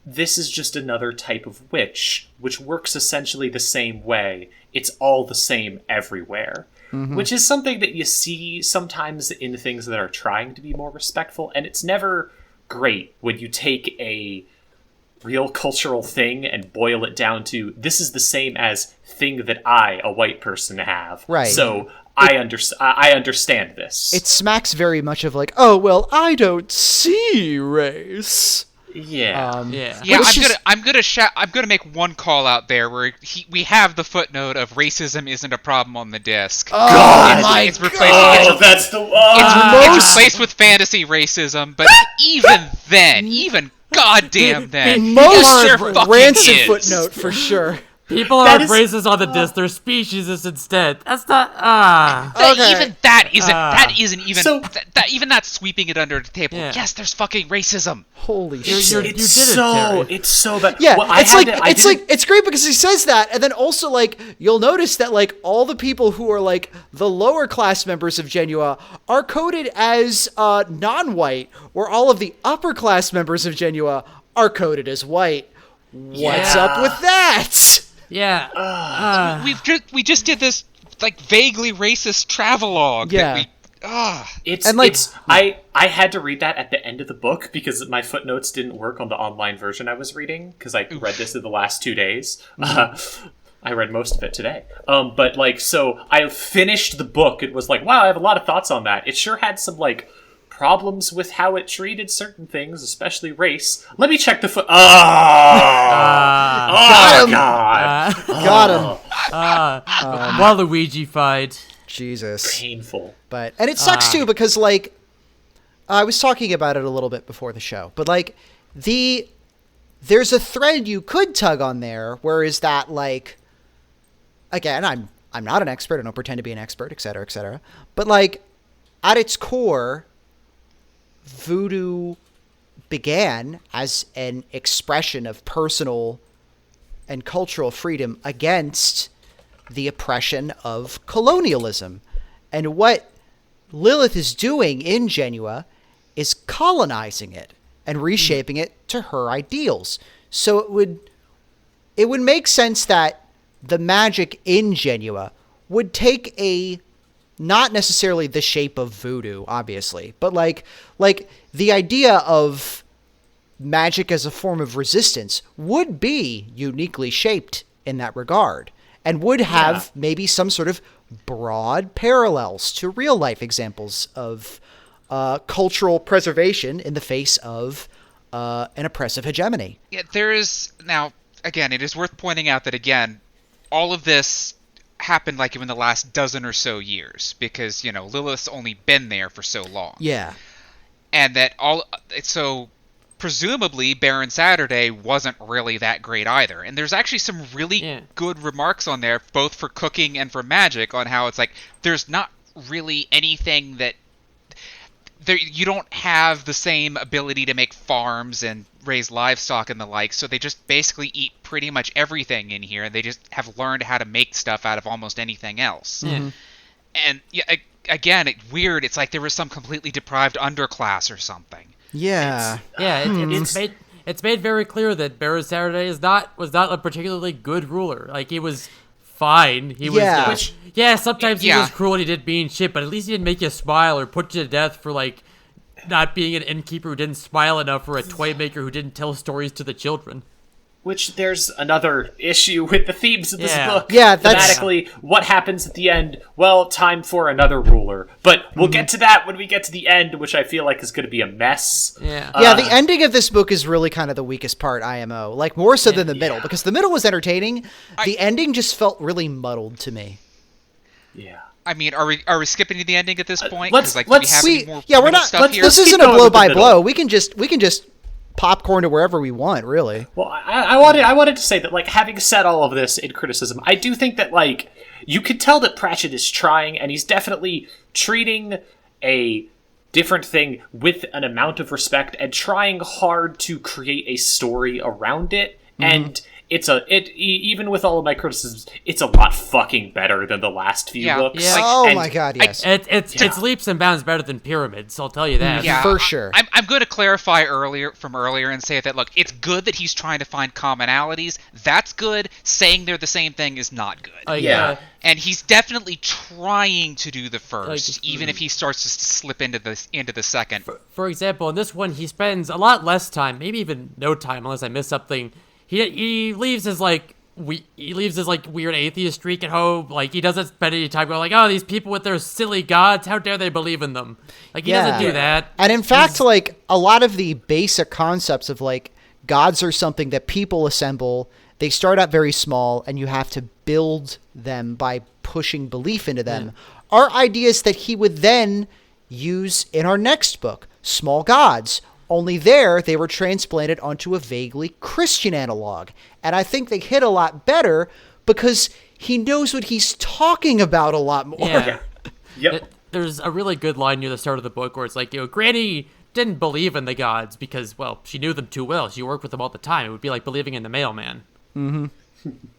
this is just another type of witch, which works essentially the same way. It's all the same everywhere. Mm-hmm. Which is something that you see sometimes in things that are trying to be more respectful, and it's never great when you take a real cultural thing and boil it down to, this is the same as thing that I, a white person, have. Right. So I understand this. It smacks very much of like, I don't see race. Yeah. I'm gonna make one call out there where we have the footnote of racism isn't a problem on the disc. It's replaced with fantasy racism, but even goddamn then, most rancid is. Footnote for sure. People aren't racist on the disc; they're speciesist instead. That's not Even that isn't even even that's sweeping it under the table. Yeah. Yes, there's fucking racism. Holy shit! It's so bad. Yeah, it's great because he says that, and then also like you'll notice that like all the people who are like the lower class members of Genua are coded as non-white, where all of the upper class members of Genua are coded as white. What's up with that? Yeah. We just did this like vaguely racist travelogue. Yeah. I had to read that at the end of the book because my footnotes didn't work on the online version I was reading because I read this in the last 2 days. I read most of it today. So I finished the book. It was like, wow, I have a lot of thoughts on that. It sure had some like problems with how it treated certain things, especially race. Let me check the foot. Oh, Got him. God. Got him. Waluigi-fied. Jesus. Painful. And it sucks too, because like I was talking about it a little bit before the show, but like there's a thread you could tug on there, whereas that, like, again, I'm not an expert, I don't pretend to be an expert, etc., etc., but like at its core, voodoo began as an expression of personal and cultural freedom against the oppression of colonialism. And what Lilith is doing in Genua is colonizing it and reshaping it to her ideals. So it would make sense that the magic in Genua would take not necessarily the shape of voodoo, obviously, but like the idea of magic as a form of resistance would be uniquely shaped in that regard, and would have maybe some sort of broad parallels to real life examples of cultural preservation in the face of an oppressive hegemony. Yeah, there is now. Again, it is worth pointing out that all of this happened like in the last dozen or so years, because Lilith's only been there for so long. Yeah, and that so presumably Baron Saturday wasn't really that great either. And there's actually some really good remarks on there, both for cooking and for magic, on how it's like there's not really anything that you don't have the same ability to make farms and raise livestock and the like, so they just basically eat pretty much everything in here, and they just have learned how to make stuff out of almost anything else. Mm-hmm. And again, it's weird. It's like there was some completely deprived underclass or something. Yeah. It's made very clear that Baron Saturday was not a particularly good ruler. Like, he was fine. He was sometimes he was cruel and he did mean shit, but at least he didn't make you smile or put you to death for like not being an innkeeper who didn't smile enough, or a toy maker who didn't tell stories to the children. Which there's another issue with the themes of this book. Yeah, that's... Thematically, what happens at the end? Well, time for another ruler. But we'll get to that when we get to the end, which I feel like is going to be a mess. Yeah. The ending of this book is really kind of the weakest part, IMO. Like, more so than the middle. Because the middle was entertaining. The ending just felt really muddled to me. Yeah. I mean, are we skipping to the ending at this point? We're not. This isn't a blow by blow. We can just popcorn to wherever we want, really. Well, I wanted to say that, like, having said all of this in criticism, I do think that, like, you could tell that Pratchett is trying, and he's definitely treating a different thing with an amount of respect and trying hard to create a story around it. And even with all of my criticisms, it's a lot fucking better than the last few books. Yeah. Like, my god, yes. It's leaps and bounds better than Pyramids, I'll tell you that. Yeah, for sure. I'm going to clarify earlier and say that, look, it's good that he's trying to find commonalities. That's good. Saying they're the same thing is not good. And he's definitely trying to do the first, even if he starts to slip into the second. For example, in this one, he spends a lot less time, maybe even no time, unless I miss something. He leaves his weird atheist streak at home. Like, he doesn't spend any time going like, oh, these people with their silly gods, how dare they believe in them? Like, he doesn't do that. And in fact, like, a lot of the basic concepts of, like, gods are something that people assemble. They start out very small, and you have to build them by pushing belief into them, are ideas that he would then use in our next book, Small Gods. Only there, they were transplanted onto a vaguely Christian analog. And I think they hit a lot better because he knows what he's talking about a lot more. Yeah. Yep. There's a really good line near the start of the book where it's like, Granny didn't believe in the gods because, well, she knew them too well. She worked with them all the time. It would be like believing in the mailman. Mm-hmm.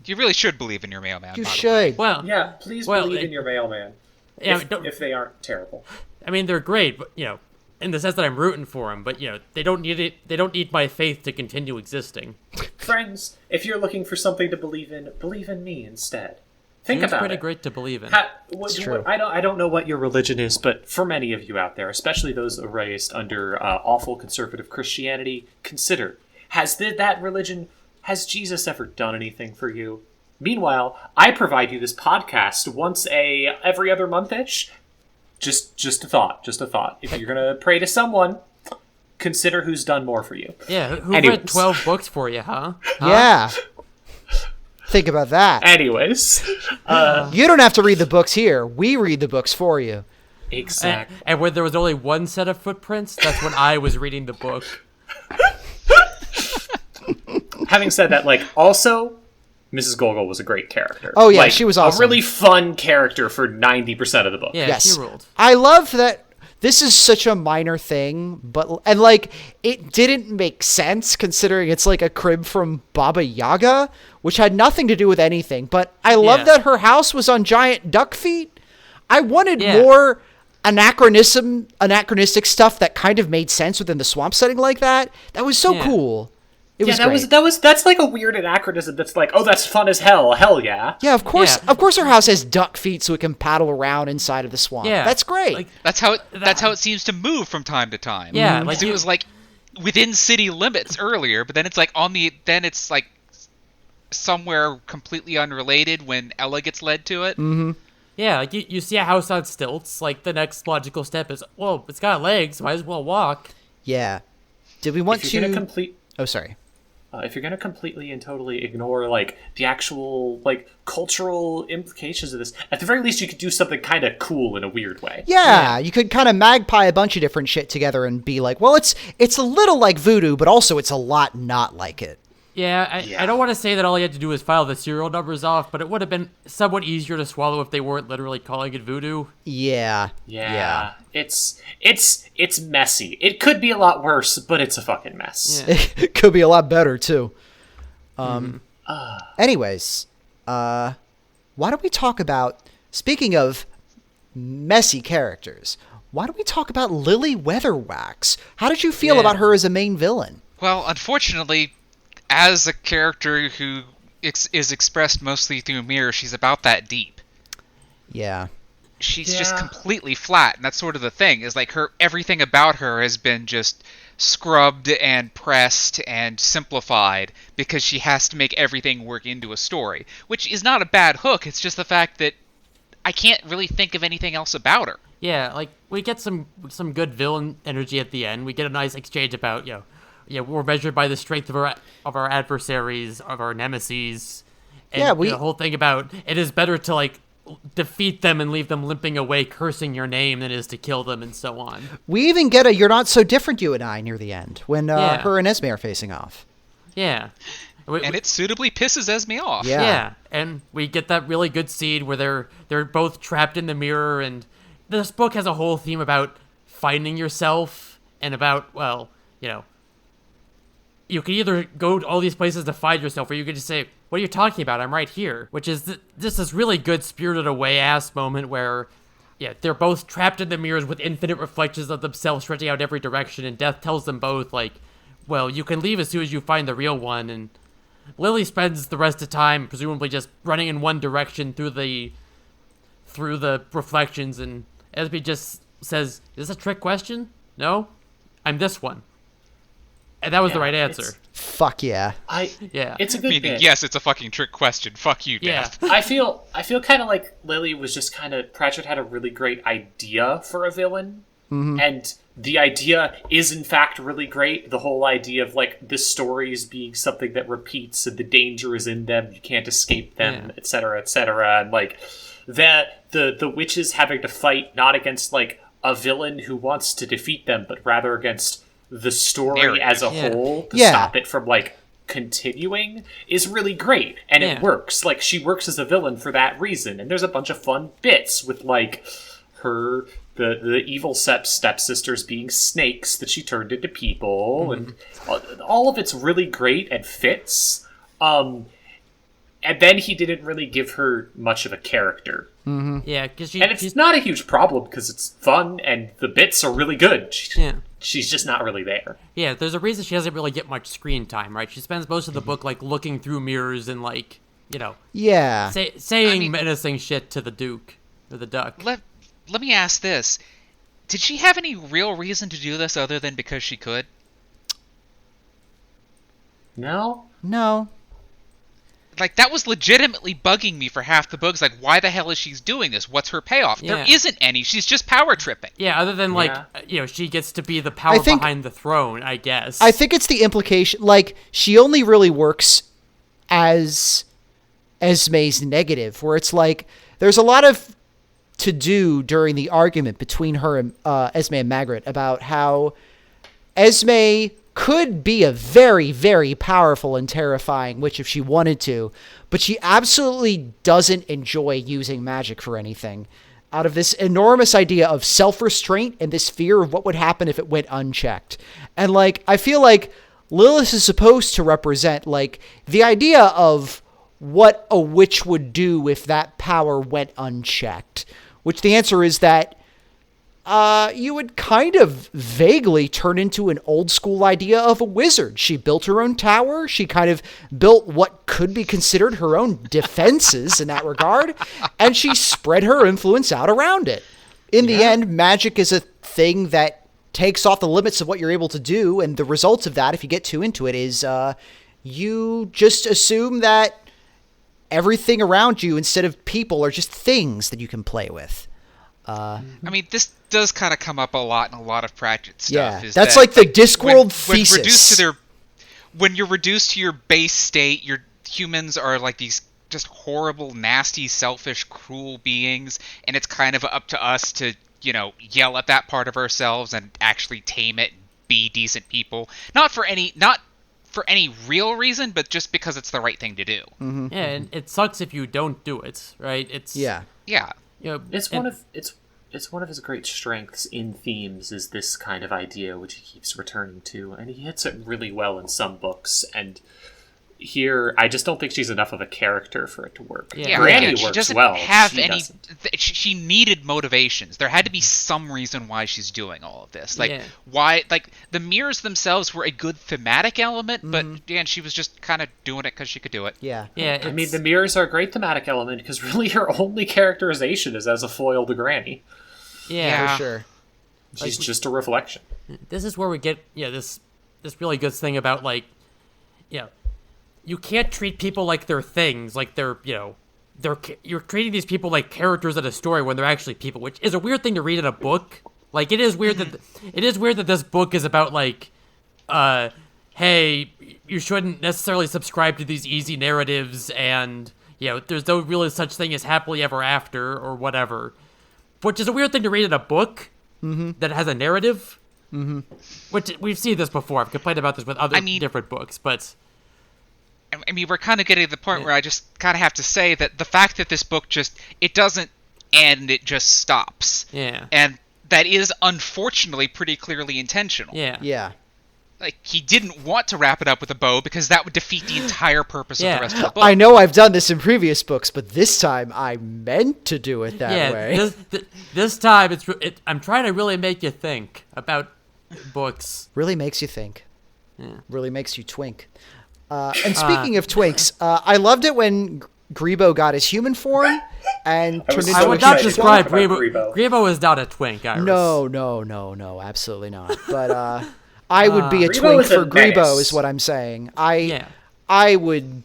You really should believe in your mailman. You should. Well, yeah, please believe in your mailman. If they aren't terrible. I mean, they're great, but, in the sense that I'm rooting for them, but they don't need it. They don't need my faith to continue existing. Friends, if you're looking for something to believe in me instead. Think about it. It's pretty great to believe in. It's true. I don't know what your religion is, but for many of you out there, especially those raised under awful conservative Christianity, consider: has Jesus ever done anything for you? Meanwhile, I provide you this podcast once every other month-ish. Just a thought. Just a thought. If you're gonna pray to someone, consider who's done more for you. Yeah, who Anyways. read 12 books for you, huh? Yeah. Think about that. Anyways, You don't have to read the books here. We read the books for you. exactly. And when there was only one set of footprints, that's when I was reading the book. Having said that, like, also, Mrs. Golgol was a great character. Oh, yeah, Like, she was awesome. a really fun character for 90% of the book. Yeah, Yes. she ruled. I love that this is such a minor thing, and like it didn't make sense considering it's like a crib from Baba Yaga, which had nothing to do with anything. But I love Yeah. that her house was on giant duck feet. I wanted Yeah. more anachronistic stuff that kind of made sense within the swamp setting like that. That was so Yeah. cool. It was Yeah, great. that's like a weird anachronism that's like, oh, that's fun as hell. Hell yeah. Yeah, of course. Yeah. Of course, her house has duck feet so it can paddle around inside of the swamp. Yeah. That's great. Like, That's how it seems to move from time to time. Yeah, Because like it you- was like within city limits earlier, but then it's like then it's like somewhere completely unrelated when Ella gets led to it. yeah, like you see a house on stilts, like the next logical step is, well, it's got legs, might as well walk. Yeah. Did we want If you're to? gonna complete... Oh, sorry. if you're going to completely and totally ignore, like, the actual, like, cultural implications of this, at the very least you could do something kind of cool in a weird way. Yeah, you could kind of magpie a bunch of different shit together and be like, well, it's a little like voodoo, but also it's a lot not like it. Yeah, I don't want to say that all you had to do was file the serial numbers off, but it would have been somewhat easier to swallow if they weren't literally calling it voodoo. Yeah. Yeah. It's messy. It could be a lot worse, but it's a fucking mess. Yeah. It could be a lot better, too. Anyways, why don't we talk about, speaking of messy characters, why don't we talk about Lily Weatherwax? How did you feel Yeah. about her as a main villain? Well, unfortunately, as a character who is expressed mostly through a mirror, she's about that deep. Yeah. She's just Yeah. completely flat, and that's sort of the thing, is like everything about her has been just scrubbed and pressed and simplified because she has to make everything work into a story, which is not a bad hook, it's just the fact that I can't really think of anything else about her. Yeah, like we get some good villain energy at the end. We get a nice exchange about, we're measured by the strength of our adversaries, of our nemesis. And Yeah, we- the whole thing about it is better to like defeat them and leave them limping away cursing your name than it is to kill them and so on. We even get a "You're not so different, you and I" near the end when Yeah. her and Esme are facing off. Yeah. And it suitably pisses Esme off. Yeah. Yeah, and we get that really good scene where they're both trapped in the mirror, and this book has a whole theme about finding yourself and about, well, you can either go to all these places to find yourself, or you can just say, what are you talking about? I'm right here. Which is just this really good spirited away ass moment where, they're both trapped in the mirrors with infinite reflections of themselves stretching out every direction, and Death tells them both, like, well, you can leave as soon as you find the real one, and Lily spends the rest of the time presumably just running in one direction through the reflections, and Esme just says, is this a trick question? No? I'm this one. And that was the right answer. Fuck yeah. Yeah. It's a good Meaning, bit. yes, it's a fucking trick question. Fuck you, Yeah. Death. I feel kind of like Lily was just kind of... Pratchett had a really great idea for a villain. And the idea is, in fact, really great. The whole idea of, like, the stories being something that repeats and the danger is in them, you can't escape them, Yeah. etc., etc. And, like, the witches having to fight not against, like, a villain who wants to defeat them, but rather against the story Narrative. as a Yeah. whole to Yeah. stop it from, like, continuing is really great. And Yeah. it works. Like, she works as a villain for that reason. And there's a bunch of fun bits with, like, her... The evil stepsisters being snakes that she turned into people, and all of it's really great and fits. And then he didn't really give her much of a character. Yeah, because And it's not a huge problem because it's fun and the bits are really good. Yeah. She's just not really there. Yeah, there's a reason she doesn't really get much screen time, right? She spends most of the book, like, looking through mirrors and, like, Yeah. saying menacing shit to the Duke, or the Duck. Let me ask this. Did she have any real reason to do this other than because she could? No? No. like, that was legitimately bugging me for half the books. Like, why the hell is she doing this? What's her payoff? Yeah. There isn't any. She's just power tripping. Yeah, other than, like, she gets to be the power behind the throne, I guess. I think it's the implication, like, she only really works as Esme's negative, where it's like, there's a lot of to do during the argument between her and Esme and Magrat about how Esme could be a very, very powerful and terrifying witch if she wanted to, but she absolutely doesn't enjoy using magic for anything. Out of this enormous idea of self-restraint and this fear of what would happen if it went unchecked. And, like, I feel like Lilith is supposed to represent, like, the idea of what a witch would do if that power went unchecked. Which the answer is that you would kind of vaguely turn into an old school idea of a wizard. She built her own tower. She kind of built what could be considered her own defenses in that regard. And she spread her influence out around it. In the end, magic is a thing that takes off the limits of what you're able to do. And the result of that, if you get too into it, is you just assume that everything around you instead of people are just things that you can play with. I mean, this does kind of come up a lot in a lot of Pratchett stuff. Yeah, that's like the Discworld thesis. When you're reduced to your base state, your humans are like these just horrible, nasty, selfish, cruel beings, and it's kind of up to us to, yell at that part of ourselves and actually tame it and be decent people. Not for any real reason, but just because it's the right thing to do. Mm-hmm. Yeah, and it sucks if you don't do it, right? Yeah. It's one of his great strengths in themes is this kind of idea which he keeps returning to, and he hits it really well in some books. And here, I just don't think she's enough of a character for it to work. Yeah, Granny she works doesn't well. have any. She needed motivations. There had to be some reason why she's doing all of this. Why? Like, the mirrors themselves were a good thematic element, but she was just kind of doing it because she could do it. Yeah. I mean, the mirrors are a great thematic element because really her only characterization is as a foil to Granny. Yeah, for sure. She's just a reflection. This is where we get this really good thing about, like, you can't treat people like they're things, like they're you're treating these people like characters in a story when they're actually people, which is a weird thing to read in a book. Like, it is weird that this book is about, like, hey, you shouldn't necessarily subscribe to these easy narratives, and there's no really such thing as happily ever after or whatever. Which is a weird thing to read in a book that has a narrative. Mm-hmm. Which, we've seen this before. I've complained about this with other different books, but... I mean, we're kind of getting to the point where I just kind of have to say that the fact that this book it doesn't end, it just stops. Yeah. And that is, unfortunately, pretty clearly intentional. Yeah. Yeah. Like, he didn't want to wrap it up with a bow because that would defeat the entire purpose of the rest of the book. I know I've done this in previous books, but this time I meant to do it that way. This time I'm trying to really make you think about books. Really makes you think. Yeah. Really makes you twink. And speaking of twinks, I loved it when Greebo got his human form and turned into I would a not human describe form. Greebo. Greebo is not a twink, Iris. No, absolutely not. But I would be a twink for Greebo, is what I'm saying. I would.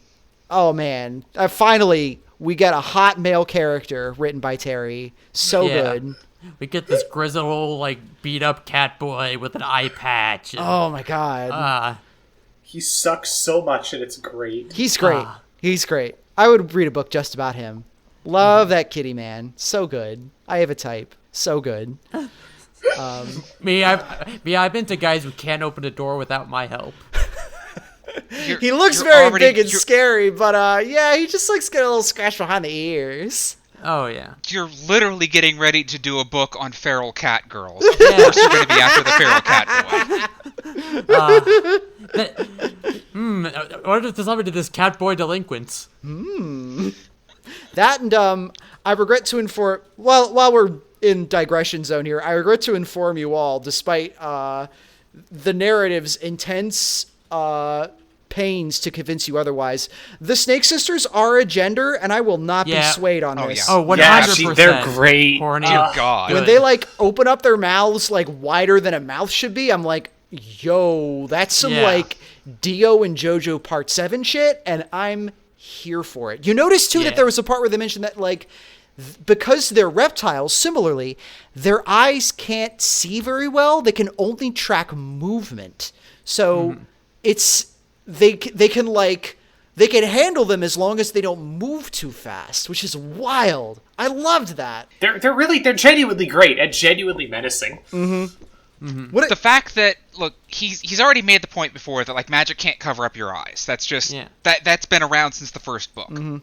Oh man! Finally, we get a hot male character written by Terry. So good. We get this grizzled, like, beat up Catboy with an eye patch. Oh my god. He sucks so much, and it's great. He's great. He's great. I would read a book just about him. Love that kitty man. So good. I have a type. So good. I've been to guys who can't open a door without my help. He looks very big and scary, but he just likes getting a little scratch behind the ears. Oh, yeah. You're literally getting ready to do a book on feral cat girls. Of course you're going to be after the feral cat boy. What if there's something to this Catboy delinquents? That and I regret to inform... While we're in digression zone here, I regret to inform you all, despite the narrative's intense pains to convince you otherwise, the Snake Sisters are a gender, and I will not be swayed on this. Yeah. Oh, 100%. They're great. Horny. Dear God. When they, like, open up their mouths, like, wider than a mouth should be, I'm like, yo, that's some, like, Dio and JoJo Part 7 shit, and I'm here for it. You notice too that there was a part where they mentioned that like because they're reptiles, similarly, their eyes can't see very well. They can only track movement. So it's they can handle them as long as they don't move too fast, which is wild. I loved that. They're genuinely great and genuinely menacing. The fact that look, he's already made the point before that like magic can't cover up your eyes. That's just that's been around since the first book.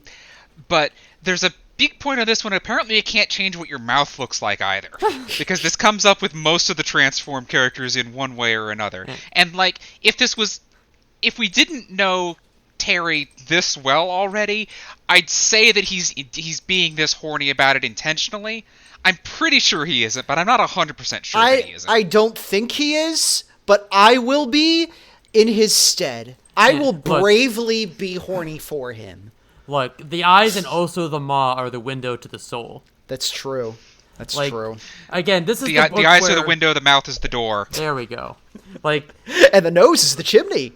But there's a big point on this one. Apparently, it can't change what your mouth looks like either, because this comes up with most of the transformed characters in one way or another. And like, if we didn't know Terry this well already, I'd say that he's being this horny about it intentionally. I'm pretty sure he isn't, but I'm not 100% sure that he isn't. I don't think he is, but I will be in his stead. I will bravely be horny for him. Look, the eyes and also the maw are the window to the soul. That's true. That's true. Again, this is the eyes are the window, the mouth is the door. There we go. Like, and the nose is the chimney.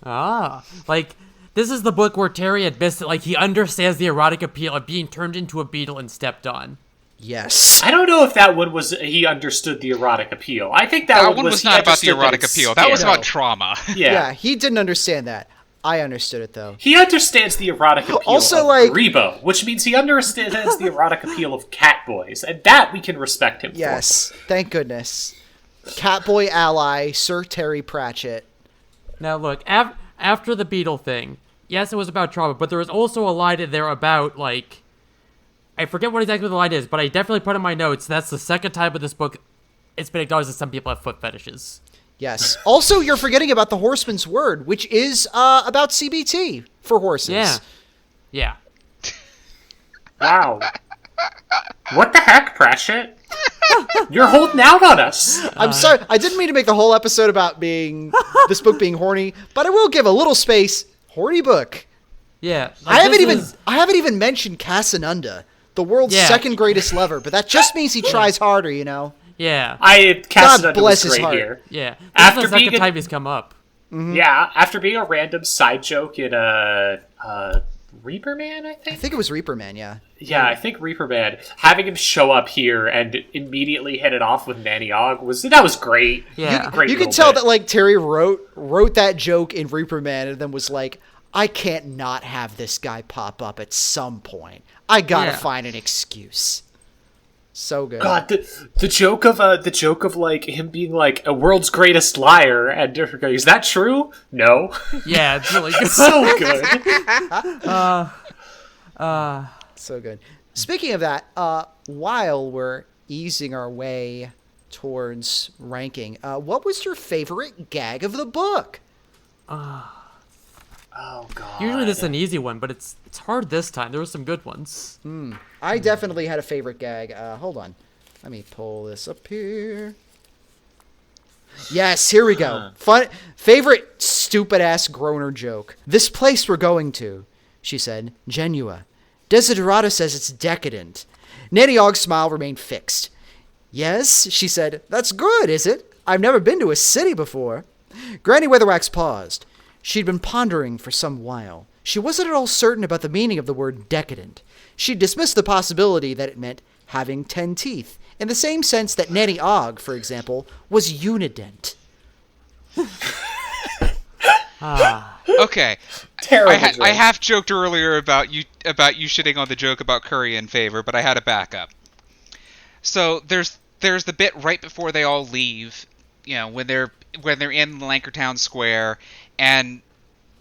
Like, this is the book where Terry admits that, like, he understands the erotic appeal of being turned into a beetle and stepped on. Yes. I don't know if that one was he understood the erotic appeal. I think that one was not about the erotic appeal. That was about trauma. Yeah, he didn't understand that. I understood it, though. He understands the erotic appeal also, of like, Greebo, which means he understands the erotic appeal of Catboys, and that we can respect him for. Yes, thank goodness. Catboy ally, Sir Terry Pratchett. Now, look, after the beetle thing, yes, it was about trauma, but there was also a line in there about, like, I forget what exactly the line is, but I definitely put in my notes, that's the second time in this book it's been acknowledged that some people have foot fetishes. Yes. Also, you're forgetting about the Horseman's Word, which is about CBT for horses. Yeah. Wow. What the heck, Pratchett? You're holding out on us. I'm sorry. I didn't mean to make the whole episode about this book being horny, but I will give a little space. Horny book. Yeah. Like I haven't even mentioned Casanunda, the world's second greatest lover, but that just means he tries harder, you know. Yeah. God bless his heart. Here. Yeah. This is the second time he's come up. Yeah, after being a random side joke in Reaper Man, I think? I think it was Reaper Man, yeah. Yeah, I think Reaper Man. Having him show up here and immediately hit it off with Nanny Og was great. Yeah. You can tell that like Terry wrote that joke in Reaper Man and then was like, I can't not have this guy pop up at some point. I gotta find an excuse. So good. God, the joke of like him being like a world's greatest liar, and is that true? No. Yeah, it's really good. So good. So good. Speaking of that, while we're easing our way towards ranking, what was your favorite gag of the book? Oh God. Usually this is an easy one, but it's hard this time. There were some good ones. I definitely had a favorite gag. Hold on. Let me pull this up here. Yes, here we go. Favorite stupid-ass groaner joke. This place we're going to, she said. Genua. Desiderata says it's decadent. Nanny Ogg's smile remained fixed. Yes, she said. That's good, is it? I've never been to a city before. Granny Weatherwax paused. She'd been pondering for some while. She wasn't at all certain about the meaning of the word decadent. She dismissed the possibility that it meant having 10 teeth, in the same sense that Nanny Ogg, for example, was unident. Okay. Terrible. I half joked earlier about you shitting on the joke about Curry in favor, but I had a backup. So there's the bit right before they all leave, you know, when they're in Lankertown Square, and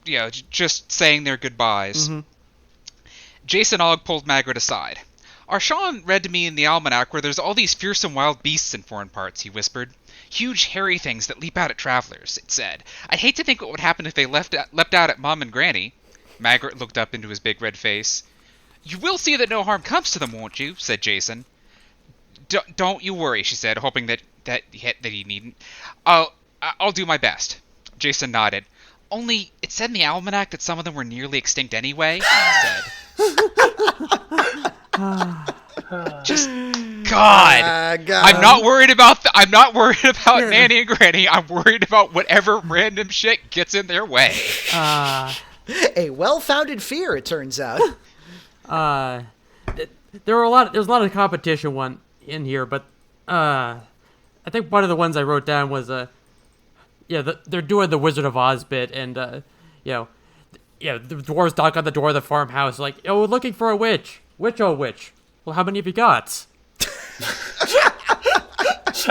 you know, just saying their goodbyes. Jason Ogg pulled Magrat aside. Arshawn read to me in the almanac where there's all these fearsome wild beasts in foreign parts, he whispered. Huge hairy things that leap out at travelers, it said. I'd hate to think what would happen if they leapt out at Mom and Granny. Magrat looked up into his big red face. You will see that no harm comes to them, won't you? Said Jason. Don't you worry, she said, hoping that he needn't. I'll do my best. Jason nodded. Only, it said in the almanac that some of them were nearly extinct anyway, he said. Just God. I'm not worried about Nanny and Granny. I'm worried about whatever random shit gets in their way. A well-founded fear, it turns out. There's a lot of competition in here, but I think one of the ones I wrote down was they're doing the Wizard of Oz bit, and the dwarves knock on the door of the farmhouse like, "Oh, we're looking for a witch. Witch, oh witch. Well, how many have you got?"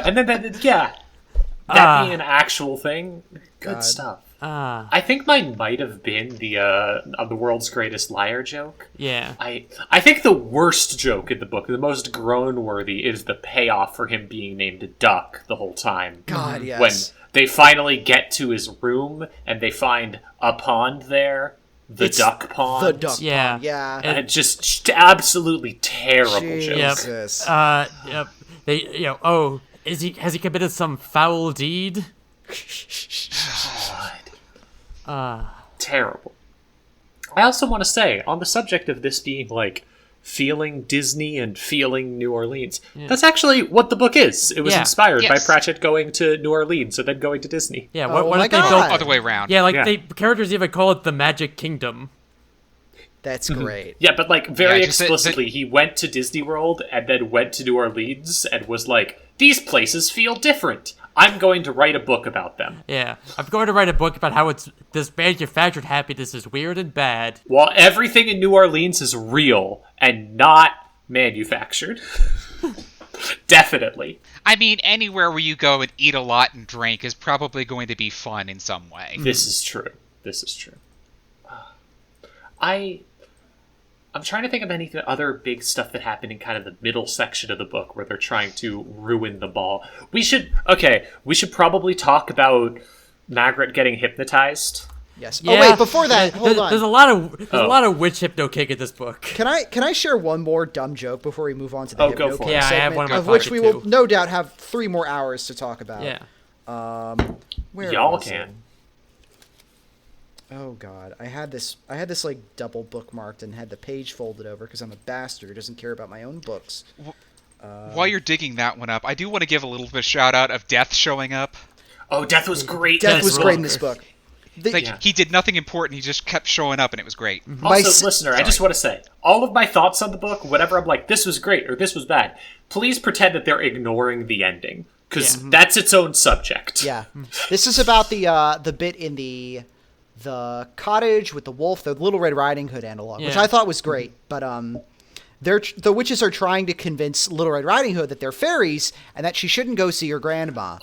And then that being an actual thing. Good stuff. I think mine might have been the world's greatest liar joke. Yeah. I think the worst joke in the book, the most groan-worthy, is the payoff for him being named a duck the whole time. God, yes. When they finally get to his room and they find a pond there, it's duck pond. The duck pond, yeah. And just absolutely terrible joke. Jesus. Yep. Has he committed some foul deed? Terrible. I also want to say, on the subject of this being like feeling Disney and feeling New Orleans, that's actually what the book is. It was inspired by Pratchett going to New Orleans and then going to Disney. Yeah, what if they God. built Other way around. Yeah, the characters even call it the Magic Kingdom. That's great. Yeah, but very just explicitly, he went to Disney World and then went to New Orleans and was like, these places feel different. I'm going to write a book about them. Yeah, I'm going to write a book about how this manufactured happiness is weird and bad. While everything in New Orleans is real and not manufactured. Definitely. I mean, anywhere where you go and eat a lot and drink is probably going to be fun in some way. This is true. I'm trying to think of any other big stuff that happened in kind of the middle section of the book where they're trying to ruin the ball. We should probably talk about Magrat getting hypnotized. Yes. Yeah. Oh wait, before that, hold on. There's a lot of witch hypno cake in this book. Can I share one more dumb joke before we move on to the go hypno for cake it. Yeah, I have segment, one in my of which pocket, we will too. no doubt have 3 more hours to talk about. Yeah. Where Y'all was can. it? Oh God, I had this like double bookmarked and had the page folded over because I'm a bastard who doesn't care about my own books. While you're digging that one up, I do want to give a little bit of shout out of Death showing up. Oh, Death was great. Death was great in this book. He did nothing important, he just kept showing up and it was great. Also, listener, I just want to say, all of my thoughts on the book, whenever I'm like, this was great or this was bad, please pretend that they're ignoring the ending. Because that's its own subject. Yeah. This is about the bit in the cottage with the wolf, the Little Red Riding Hood analog, which I thought was great. But the witches are trying to convince Little Red Riding Hood that they're fairies and that she shouldn't go see her grandma.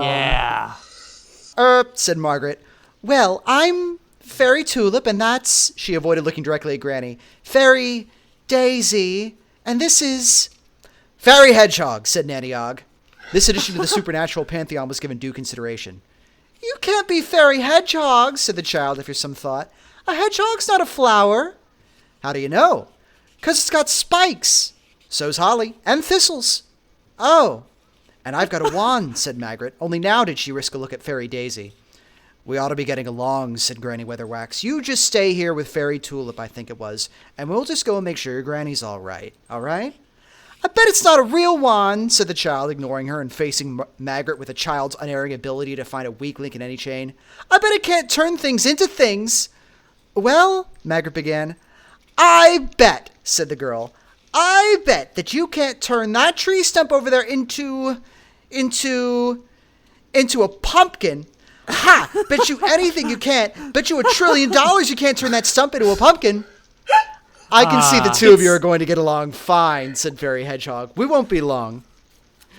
Yeah. Said Margaret. Well, I'm Fairy Tulip, and that's... She avoided looking directly at Granny. Fairy Daisy, and this is... Fairy Hedgehog, said Nanny Og. This addition to the supernatural pantheon was given due consideration. You can't be Fairy Hedgehog, said the child after some thought. A hedgehog's not a flower. How do you know? 'Cause it's got spikes. So's holly, and thistles. Oh, and I've got a wand, said Magrat. Only now did she risk a look at Fairy Daisy. We ought to be getting along, said Granny Weatherwax. You just stay here with Fairy Tulip, I think it was, and we'll just go and make sure your Granny's all right? I bet it's not a real wand, said the child, ignoring her and facing Magrat with a child's unerring ability to find a weak link in any chain. I bet it can't turn things into things. Well, Magrat began. I bet, said the girl. I bet that you can't turn that tree stump over there into a pumpkin. Ha! Bet you anything you can't. Bet you $1 trillion you can't turn that stump into a pumpkin. I can see the two of you are going to get along fine, said Fairy Hedgehog. We won't be long.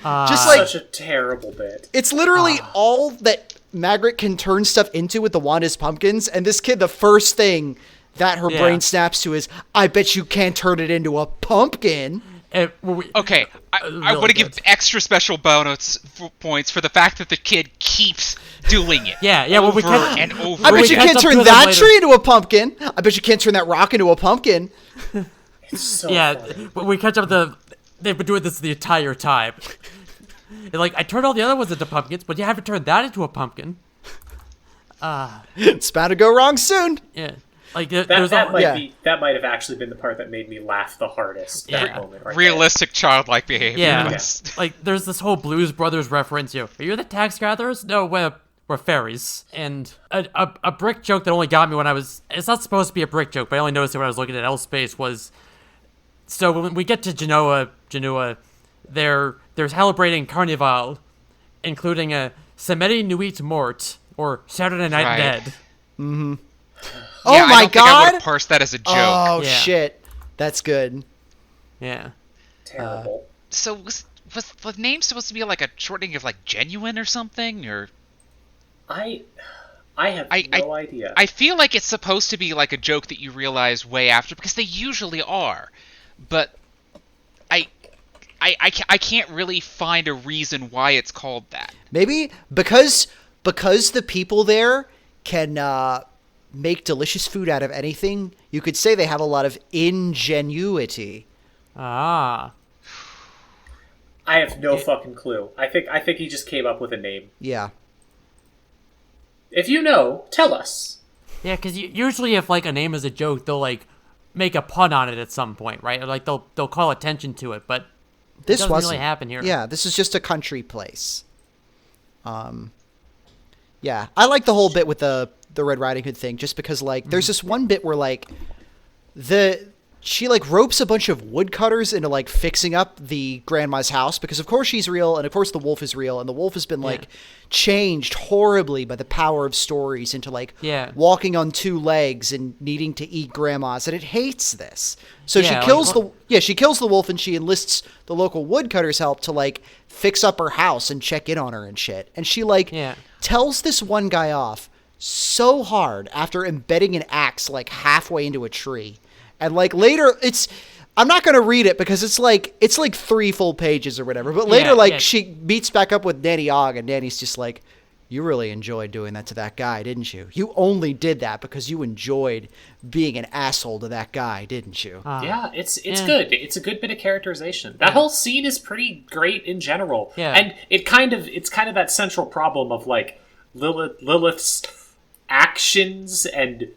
Just like Such a terrible bit. it's literally all that Magrat can turn stuff into with the wand is pumpkins, and this kid, the first thing that her brain snaps to is, I bet you can't turn it into a pumpkin. Okay, I want to give extra special bonus points for the fact that the kid keeps doing it. Well, we over and over. I bet you catch can't up turn to them that later. tree into a pumpkin. I bet you can't turn that rock into a pumpkin. It's so funny. But we catch up they've been doing this the entire time. Like, I turned all the other ones into pumpkins, but you haven't turned that into a pumpkin. It's bound to go wrong soon. Yeah. Like, That might have actually been the part that made me laugh the hardest. That moment right Realistic childlike behavior. Yeah. Yes. Like, there's this whole Blues Brothers reference. Are you the tax gatherers? No, we're were fairies. And a brick joke that only got me when it's not supposed to be a brick joke, but I only noticed it when I was looking at L-Space was, so when we get to Genoa, there's celebrating Carnival, including a Samedi Nuit Mort, or Saturday Night Right. Dead. Mm-hmm. Yeah, Oh my I don't think I god! would have parsed that as a joke. Oh Yeah. shit, that's good. Yeah. Terrible. So was the name supposed to be like a shortening of like genuine or something? Or I have no idea. I feel like it's supposed to be like a joke that you realize way after, because they usually are. But I can't really find a reason why it's called that. Maybe because the people there can make delicious food out of anything, you could say they have a lot of ingenuity. Ah. I have no fucking clue. I think he just came up with a name. Yeah. If you know, tell us. Yeah, because usually if, like, a name is a joke, they'll, like, make a pun on it at some point, right? Or, like, they'll call attention to it, but This doesn't wasn't really happen here. Yeah, this is just a country place. Yeah, I like the whole bit with the Red Riding Hood thing, just because, like, there's this one bit where, like, she, like, ropes a bunch of woodcutters into, like, fixing up the grandma's house, because of course she's real, and of course the wolf is real, and the wolf has been, like, changed horribly by the power of stories into, like, walking on two legs and needing to eat grandmas, and it hates this. So she kills she kills the wolf, and she enlists the local woodcutter's help to, like, fix up her house and check in on her and shit. And she, like, tells this one guy off so hard after embedding an axe, like, halfway into a tree. And, like, later, I'm not going to read it because it's like 3 full pages or whatever. But later, she meets back up with Nanny Og, and Nanny's just like, you really enjoyed doing that to that guy, didn't you? You only did that because you enjoyed being an asshole to that guy, didn't you? Yeah, it's good. It's a good bit of characterization. That whole scene is pretty great in general. Yeah. And it's kind of that central problem of, like, Lilith's actions and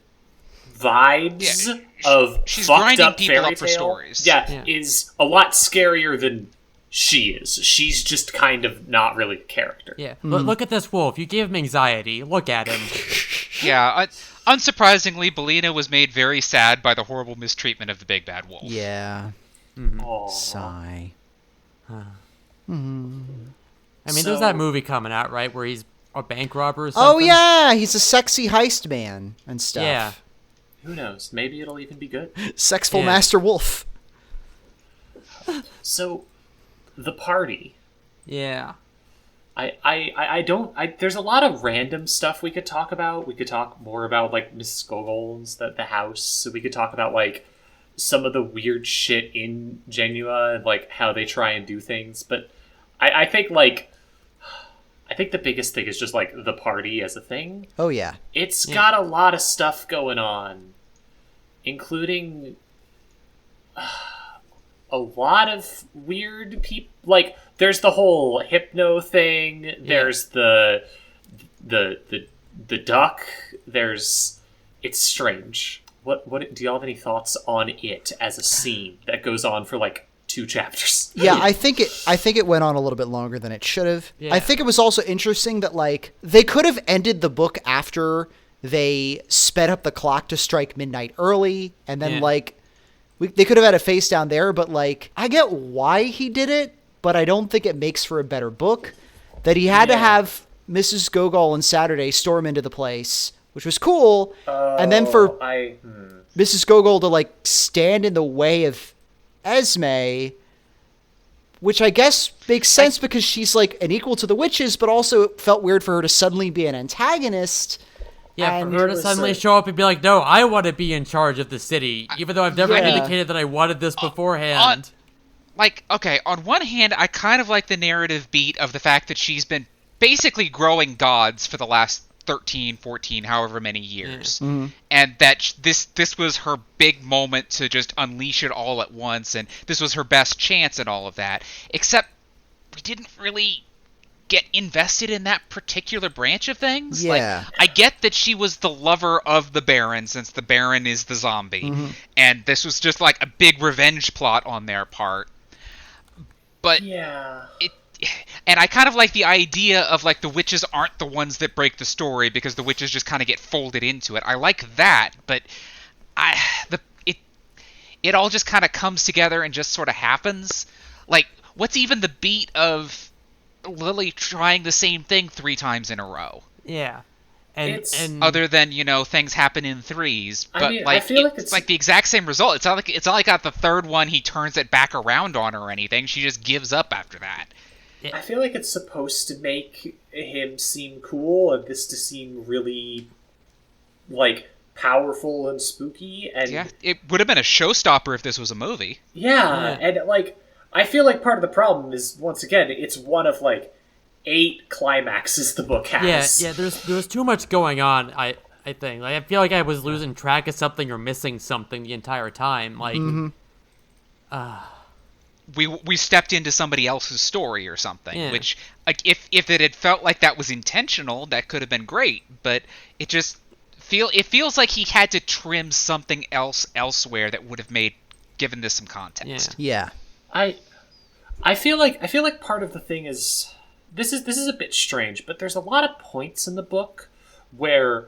vibes of she's fucked grinding up people fairy up for tale, stories. is a lot scarier than she is. She's just kind of not really a character. Yeah. Look at this wolf. You gave him anxiety. Look at him. Yeah. Unsurprisingly, Belina was made very sad by the horrible mistreatment of the big bad wolf. Yeah. Aww. Sigh. I mean, there's that movie coming out, right, where he's a bank robber or something? Oh, yeah! He's a sexy heist man and stuff. Yeah. Who knows? Maybe it'll even be good. Sexful Master Wolf. So, the party. Yeah. There's a lot of random stuff we could talk about. We could talk more about, like, Mrs. Gogol's, the house. So we could talk about, like, some of the weird shit in Genua and, like, how they try and do things. But I think, like, I think the biggest thing is just, like, the party as a thing. Oh, yeah. It's got a lot of stuff going on, including a lot of weird people. Like, there's the whole hypno thing. There's the duck. It's strange. What do y'all have any thoughts on it as a scene that goes on for, like, 2 chapters? Yeah, I think it went on a little bit longer than it should have. Yeah. I think it was also interesting that, like, they could have ended the book after they sped up the clock to strike midnight early, and then like they could have had a face down there, but, like, I get why he did it, but I don't think it makes for a better book. That he had to have Mrs. Gogol and Saturday storm into the place, which was cool, and then for Mrs. Gogol to, like, stand in the way of Esme, which I guess makes sense because she's, like, an equal to the witches, but also it felt weird for her to suddenly be an antagonist. Yeah, And for her to suddenly show up and be like, no, I want to be in charge of the city, even though I've never indicated that I wanted this beforehand. On one hand, I kind of like the narrative beat of the fact that she's been basically growing gods for the last 13, 14, however many years. Mm-hmm. And that this was her big moment to just unleash it all at once, and this was her best chance and all of that. Except we didn't really get invested in that particular branch of things. Yeah. Like, I get that she was the lover of the Baron, since the Baron is the zombie. Mm-hmm. And this was just like a big revenge plot on their part. But and I kind of like the idea of like the witches aren't the ones that break the story because the witches just kind of get folded into it. I like that, but it all just kind of comes together and just sort of happens. Like, what's even the beat of Lily trying the same thing 3 times in a row? Yeah. And other than, things happen in threes, but I feel like it's like the exact same result. It's not like at the third one he turns it back around on her or anything. She just gives up after that. I feel like it's supposed to make him seem cool and this to seem really, like, powerful and spooky. And yeah, it would have been a showstopper if this was a movie. Yeah, and, like, I feel like part of the problem is, once again, it's one of, like, 8 climaxes the book has. Yeah, there's too much going on, I think. Like, I feel like I was losing track of something or missing something the entire time. Like, we stepped into somebody else's story or something, Yeah. which, like, if it had felt like that was intentional, that could have been great, but it just feels like he had to trim something else elsewhere that would have given this some context. Yeah. I feel like part of the thing is this is a bit strange, but there's a lot of points in the book where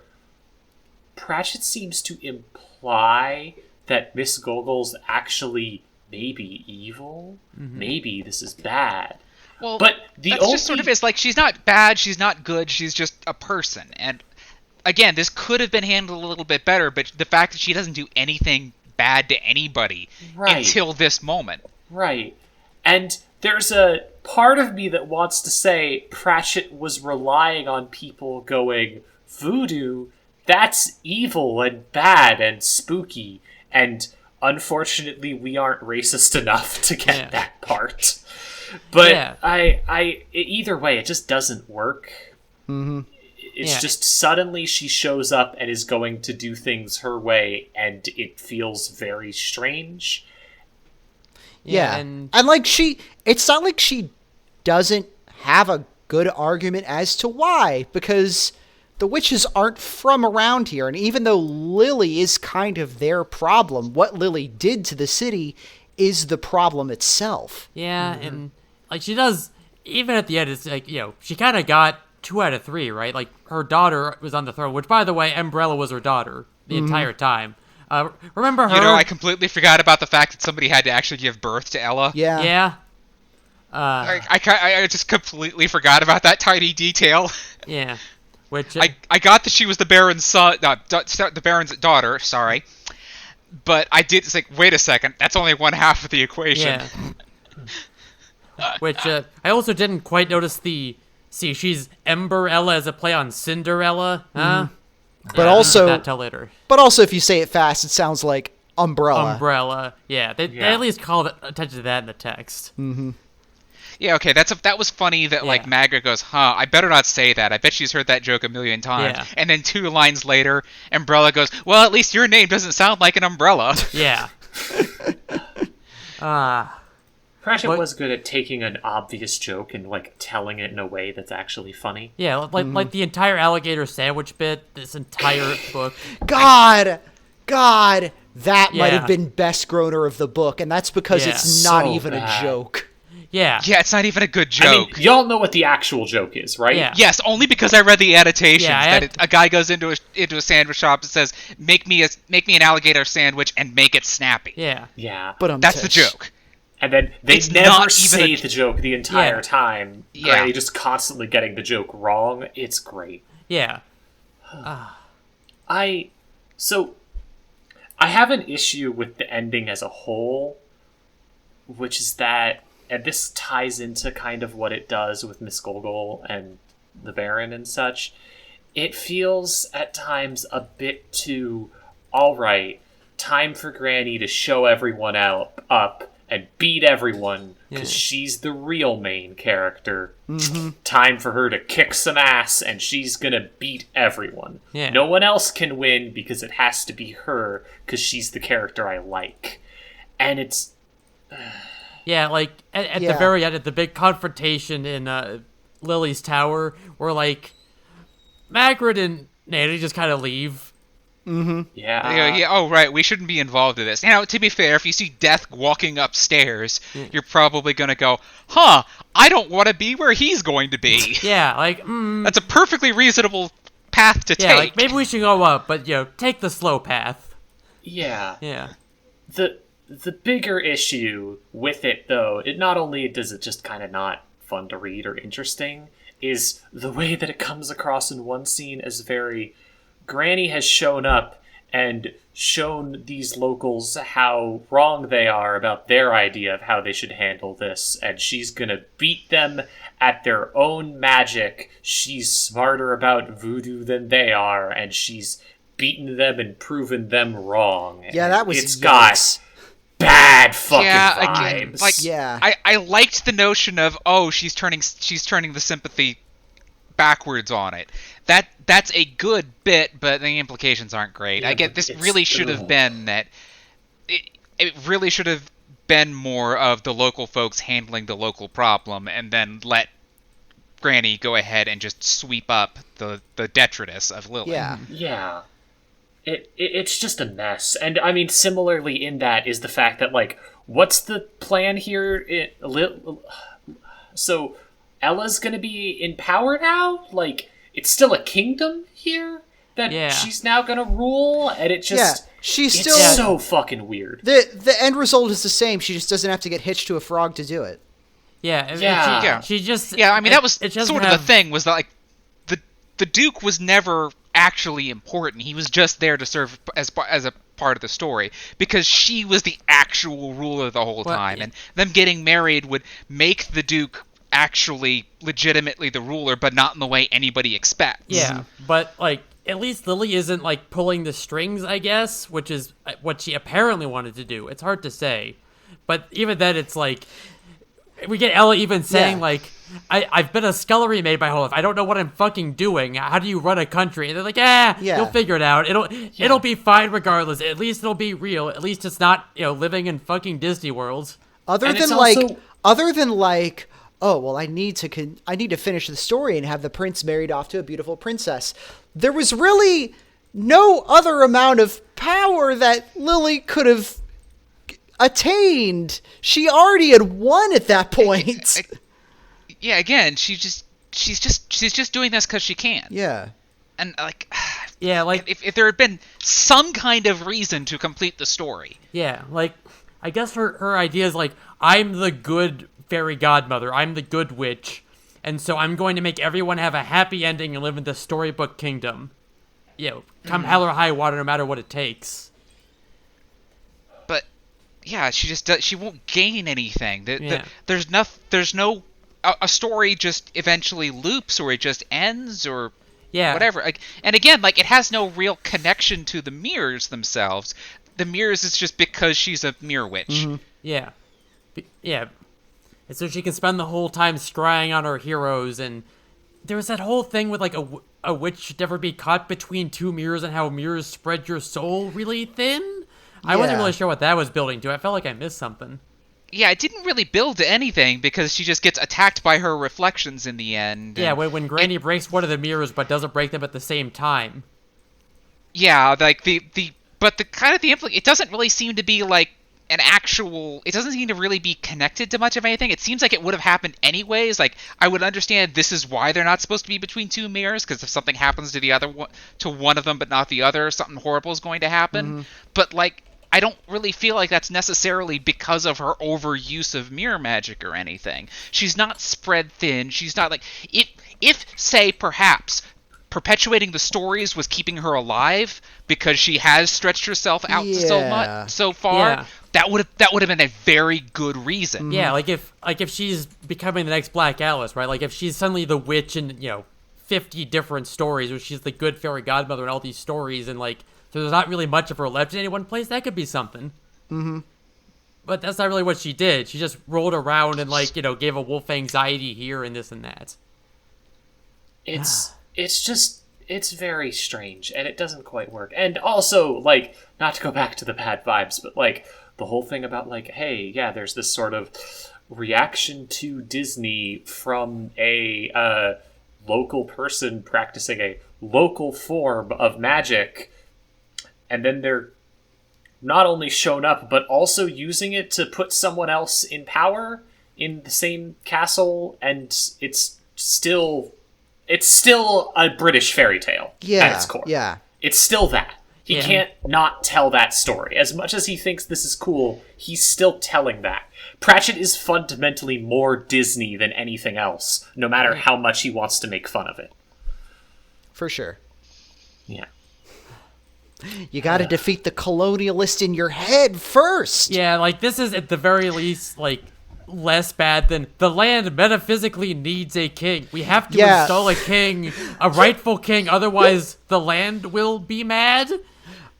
Pratchett seems to imply that Miss Gogol's actually maybe evil. Maybe this is bad. Well, but that's just sort of is like, she's not bad, she's not good, she's just a person. And again, this could have been handled a little bit better, but the fact that she doesn't do anything bad to anybody until this moment. Right. And there's a part of me that wants to say Pratchett was relying on people going, voodoo, that's evil and bad and spooky. And unfortunately, we aren't racist enough to get that part. But either way, it just doesn't work. It's just suddenly she shows up and is going to do things her way, and it feels very strange. Yeah. And like it's not like she doesn't have a good argument as to why, because the witches aren't from around here. And even though Lily is kind of their problem, what Lily did to the city is the problem itself. Yeah, and like she does, even at the end, it's like, she kind of got 2 out of 3, right? Like, her daughter was on the throne, which, by the way, Umbrella was her daughter the entire time. Remember her? I completely forgot about the fact that somebody had to actually give birth to Ella. Yeah. Yeah. I just completely forgot about that tiny detail. Yeah. Which I got that she was the Baron's son, the Baron's daughter. Sorry, but I did. It's like, wait a second, that's only one half of the equation. Yeah. Which I also didn't quite notice she's Ember Ella as a play on Cinderella, huh? But also, that till later. But also, if you say it fast, it sounds like umbrella. Umbrella, yeah. They at least called attention to that in the text. Yeah, okay, that was funny that, like, Magrat goes, I better not say that. I bet she's heard that joke a million times. Yeah. And then 2 lines later, Umbrella goes, well, at least your name doesn't sound like an umbrella. Yeah. Pratchett was good at taking an obvious joke and, like, telling it in a way that's actually funny. Yeah, like the entire alligator sandwich bit, this entire book. God, that might have been best groaner of the book, and that's because it's not even a joke. Yeah. Yeah, it's not even a good joke. I mean, y'all know what the actual joke is, right? Yeah. Yes, only because I read the annotations. Yeah, a guy goes into a sandwich shop and says, "Make me an alligator sandwich and make it snappy." Yeah. Yeah. But that's the joke. And then they It's never not say even the joke the entire time. Yeah. They're just constantly getting the joke wrong. It's great. Yeah. I have an issue with the ending as a whole, which is that, and this ties into kind of what it does with Miss Gogol and the Baron and such, it feels at times a bit too, all right, time for Granny to show everyone up and beat everyone because she's the real main character. Time for her to kick some ass and she's gonna beat everyone. Yeah. No one else can win because it has to be her because she's the character I like. And it's... Yeah, like, at the very end, at the big confrontation in Lily's tower, where, like, Magrat and Nanny just kind of leave, Yeah. Yeah, oh, right, we shouldn't be involved in this. You know, to be fair, if you see Death walking upstairs, you're probably going to go, I don't want to be where he's going to be. Yeah, like, That's a perfectly reasonable path to yeah, take. like, maybe we should go up, but, take the slow path. Yeah. Yeah. The bigger issue with it, though, it not only does it just kind of not fun to read or interesting, is the way that it comes across in one scene as very... Granny has shown up and shown these locals how wrong they are about their idea of how they should handle this, and she's gonna beat them at their own magic. She's smarter about voodoo than they are, and she's beaten them and proven them wrong. Yeah, that was It's got bad fucking vibes. I liked the notion of, she's turning the sympathy backwards on it. That's a good bit, but the implications aren't great. Yeah, I get this really should have been that it really should have been more of the local folks handling the local problem, and then let Granny go ahead and just sweep up the detritus of Lily. Yeah. It's just a mess. And I mean, similarly in that is the fact that, like, what's the plan here? So Ella's gonna be in power now? Like, it's still a kingdom here that she's now gonna rule, and it just it's so fucking weird. The end result is the same. She just doesn't have to get hitched to a frog to do it. She just I mean, that was sort of the thing, was that, like, the Duke was never actually important. He was just there to serve as a part of the story, because she was the actual ruler the whole time, and them getting married would make the Duke actually legitimately the ruler, but not in the way anybody expects. Yeah, but, like, at least Lily isn't, like, pulling the strings, I guess, which is what she apparently wanted to do. It's hard to say. But even then, it's like, we get Ella even saying, like, I've been a scullery maid my whole life. I don't know what I'm fucking doing. How do you run a country? And they're like, you'll figure it out. It'll be fine regardless. At least it'll be real. At least it's not, living in fucking Disney World. Other than oh, well, I need to finish the story and have the prince married off to a beautiful princess. There was really no other amount of power that Lily could have attained. She already had won at that point. Yeah, again, she's just doing this because she can. Yeah. And, like, if there had been some kind of reason to complete the story. Yeah, like, I guess her idea is, like, I'm the good fairy godmother, I'm the good witch, and so I'm going to make everyone have a happy ending and live in the storybook kingdom. Come hell or high water, no matter what it takes. But she won't gain anything. There's no a story just eventually loops, or it just ends, or whatever. Like, and again, like, it has no real connection to the mirrors themselves. The mirrors is just because she's a mirror witch. Mm-hmm. Yeah. And so she can spend the whole time scrying on her heroes, and there was that whole thing with, like, a witch should never be caught between two mirrors, and how mirrors spread your soul really thin. I wasn't really sure what that was building to. I felt like I missed something. Yeah, it didn't really build to anything, because she just gets attacked by her reflections in the end. Yeah, when Granny breaks one of the mirrors but doesn't break them at the same time. Yeah, like, but the kind of it doesn't really seem to be, like, it doesn't seem to really be connected to much of anything. It seems like it would have happened anyways. Like, I would understand this is why they're not supposed to be between two mirrors, because if something happens to the other one, to one of them but not the other, something horrible is going to happen. Mm-hmm. But, like, I don't really feel like that's necessarily because of her overuse of mirror magic or anything. She's not spread thin. She's not, like, if say, perhaps perpetuating the stories was keeping her alive because she has stretched herself out so far, that would have been a very good reason. Yeah, like if she's becoming the next Black Alice, right? Like, if she's suddenly the witch in 50 different stories, or she's the good fairy godmother in all these stories, and, like, so there's not really much of her left in any one place, that could be something. Mm-hmm. But that's not really what she did. She just rolled around and, like, gave a wolf anxiety here and this and that. It's very strange, and it doesn't quite work. And also, like, not to go back to the bad vibes, but, like, the whole thing about, like, hey, there's this sort of reaction to Disney from a local person practicing a local form of magic and then they're not only shown up, but also using it to put someone else in power in the same castle, and it's still a British fairy tale at its core. Yeah. It's still that. He can't not tell that story. As much as he thinks this is cool, he's still telling that. Pratchett is fundamentally more Disney than anything else, no matter how much he wants to make fun of it. For sure. Yeah. You got to defeat the colonialist in your head first. Yeah, like, this is at the very least, like, less bad than the land metaphysically needs a king. We have to install a king, a rightful king, otherwise the land will be mad.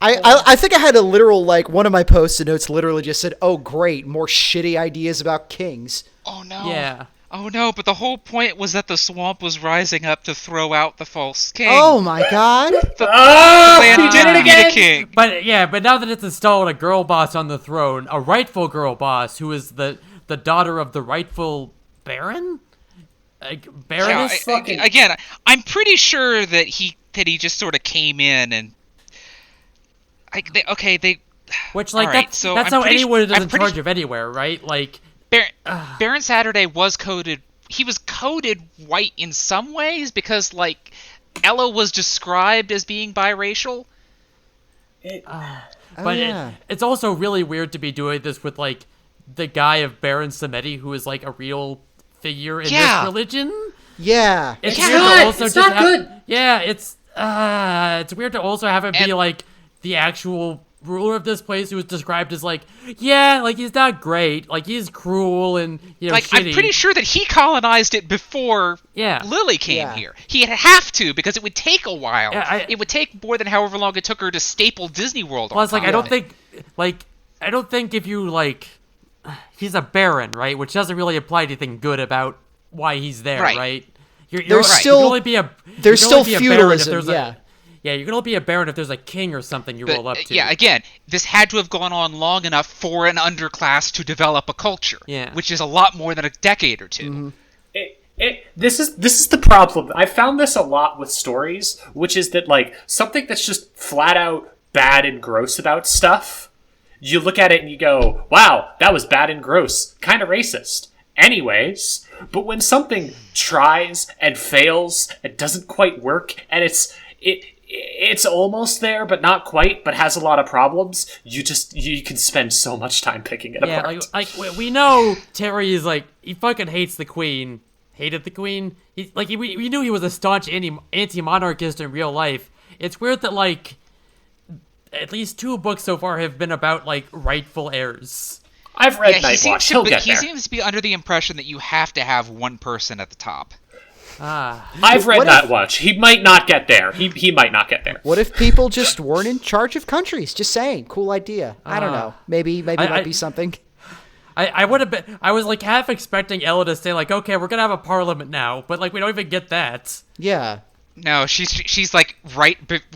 I think I had a literal, like, one of my post-it notes literally just said, oh, great, more shitty ideas about kings. Oh, no. Yeah. Oh, no, but the whole point was that the swamp was rising up to throw out the false king. Oh, my God. The land he did it didn't need again! a king. But now that it's installed a girl boss on the throne, a rightful girl boss who is the daughter of the rightful baron? Baroness? Again, I'm pretty sure that he just sort of came in and... Which, like, right, that's so how anyone is I'm in pretty charge of anywhere, right? Like... Baron Saturday was coded... He was coded white in some ways because, like, Ella was described as being biracial. It's also really weird to be doing this with, like, the guy of Baron Samedi, who is, like, a real figure in this religion. Yeah. It's weird to also it's just not good. Yeah, it's weird to also have him be, like, the actual ruler of this place who is described as, like, like, he's not great. Like, he's cruel and, like, shitty. I'm pretty sure that he colonized it before Lily came here. He'd have to, because it would take a while. It would take more than however long it took her to staple Disney World. Plus, like, I don't think if you, like, he's a baron, right? Which doesn't really imply anything good about why he's there, right? There's still feudalism, you can only be a baron if there's a king or something you roll up to. Yeah, again, this had to have gone on long enough for an underclass to develop a culture, which is a lot more than a decade or two. Mm-hmm. This is the problem. I found this a lot with stories, which is that, like, something that's just flat out bad and gross about stuff, you look at it and you go, wow, that was bad and gross, kind of racist. Anyways, but when something tries and fails and doesn't quite work, and it's almost there, but not quite, but has a lot of problems, you can spend so much time picking it apart. Like we know Terry is, like, he fucking hates the Queen. Hated the Queen. We knew he was a staunch anti-monarchist in real life. It's weird that, like, at least 2 books so far have been about, like, rightful heirs. I've read Nightwatch. He'll get there. He seems to be under the impression that you have to have one person at the top. I've read Nightwatch. He might not get there. He might not get there. What if people just weren't in charge of countries? Just saying. Cool idea. I don't know. Maybe it might be something. I would have been... I was, like, half expecting Ella to say, like, okay, we're gonna have a parliament now, but, like, we don't even get that. Yeah. No, she's like,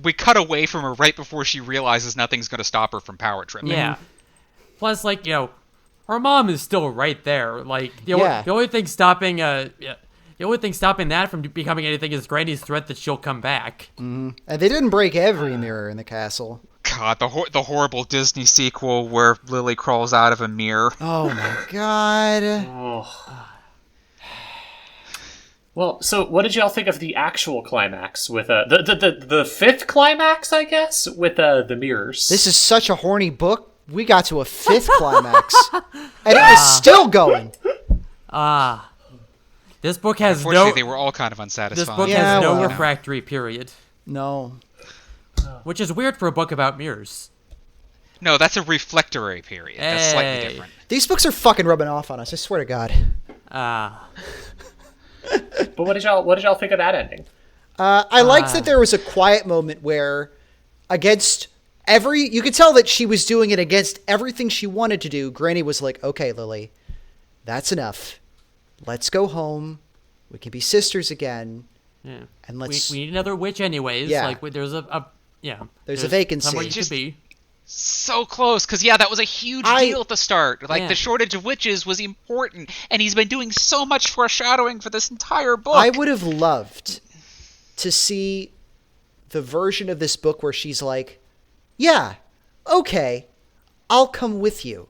we cut away from her right before she realizes nothing's gonna stop her from power tripping. Yeah. Plus, like, her mom is still right there. Like, the only thing stopping that from becoming anything is Granny's threat that she'll come back. Mm-hmm. And they didn't break every mirror in the castle. God, the horrible Disney sequel where Lily crawls out of a mirror. Oh my God. Oh. Well, so what did y'all think of the actual climax with the 5th climax, I guess, with the mirrors? This is such a horny book. We got to a 5th climax, and it was still going. This book has Unfortunately, they were all kind of unsatisfying. This book has no refractory period. No. Which is weird for a book about mirrors. No, that's a reflectory period. That's slightly different. These books are fucking rubbing off on us, I swear to God. But what did y'all think of that ending? I liked that there was a quiet moment where, against you could tell that she was doing it against everything she wanted to do. Granny was like, okay, Lily, that's enough. Let's go home. We can be sisters again. Yeah. And we need another witch anyways. Yeah. Like, there's there's a vacancy. Somewhere you could be. So close, because that was a huge deal at the start. Like, the shortage of witches was important, and he's been doing so much foreshadowing for this entire book. I would have loved to see the version of this book where she's like, yeah, okay, I'll come with you.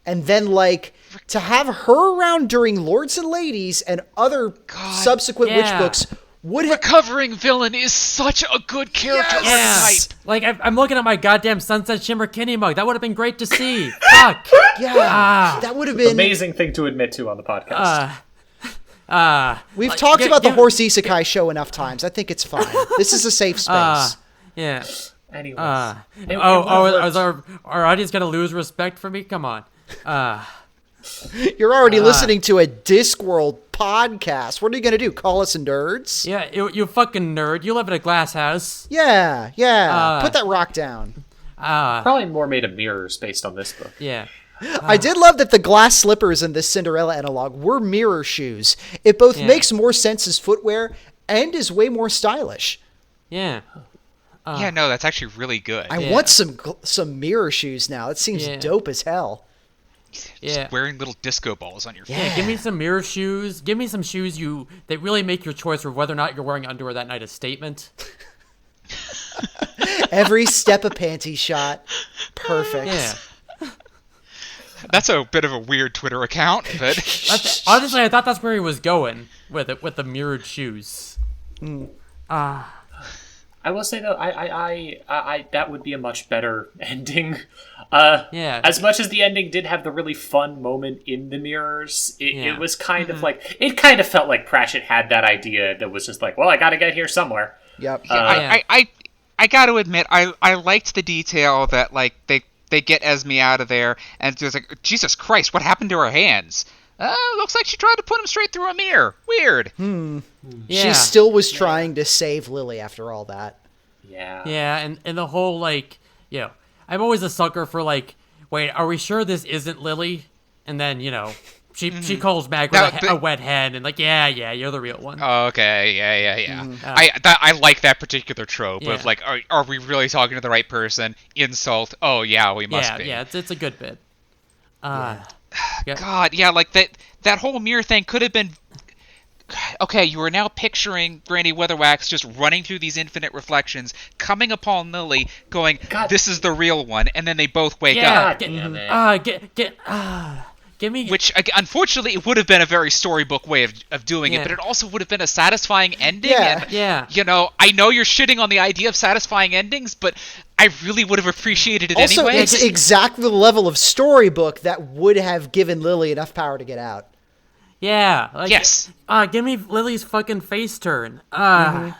And then, like, to have her around during Lords and Ladies and other subsequent witch books would have... Recovering villain is such a good character archetype. Like, I'm looking at my goddamn Sunset Shimmer Kinney mug. That would have been great to see. Fuck. Yeah, that would have been... Amazing thing to admit to on the podcast. We've talked about the horse isekai show enough times. I think it's fine. This is a safe space. Yeah. Anyways. Is our audience gonna lose respect for me? Come on. You're already listening to a Discworld podcast. What are you going to do? Call us nerds? Yeah, you fucking nerd. You live in a glass house. Yeah. Put that rock down. Probably more made of mirrors based on this book. Yeah. I did love that the glass slippers in this Cinderella analog were mirror shoes. It both makes more sense as footwear and is way more stylish. Yeah. Yeah, no, that's actually really good. I want some mirror shoes now. It seems dope as hell. Just wearing little disco balls on your feet. Yeah, give me some mirror shoes. Give me some shoes that really make your choice of whether or not you're wearing underwear that night a statement. Every step a panty shot. Perfect. Yeah. That's a bit of a weird Twitter account, but honestly, I thought that's where he was going with it, with the mirrored shoes. I will say though, I that would be a much better ending. As much as the ending did have the really fun moment in the mirrors, it was kind of like, it kind of felt like Pratchett had that idea that was just like, well, I got to get here somewhere. Yep. I got to admit, I liked the detail that like they get Esme out of there, and it's like, Jesus Christ, what happened to her hands? Looks like she tried to put him straight through a mirror. Weird. Yeah. She still was trying to save Lily after all that. Yeah. Yeah, and the whole, like, I'm always a sucker for, like, wait, are we sure this isn't Lily? And then, she calls Magrat a wet hen, and like, yeah, you're the real one. Okay, yeah. I like that particular trope of, like, are we really talking to the right person? Insult. Oh, yeah, we must be. Yeah, it's a good bit. God, yeah, like that whole mirror thing could have been... Okay, you are now picturing Granny Weatherwax just running through these infinite reflections, coming upon Lily, going, this is the real one, and then they both wake up. Give me... Which, unfortunately, it would have been a very storybook way of doing it, but it also would have been a satisfying ending. Yeah. And, I know you're shitting on the idea of satisfying endings, but I really would have appreciated it also, anyway. It's exactly the level of storybook that would have given Lily enough power to get out. Yeah. Like, yes. Give me Lily's fucking face turn. Someone's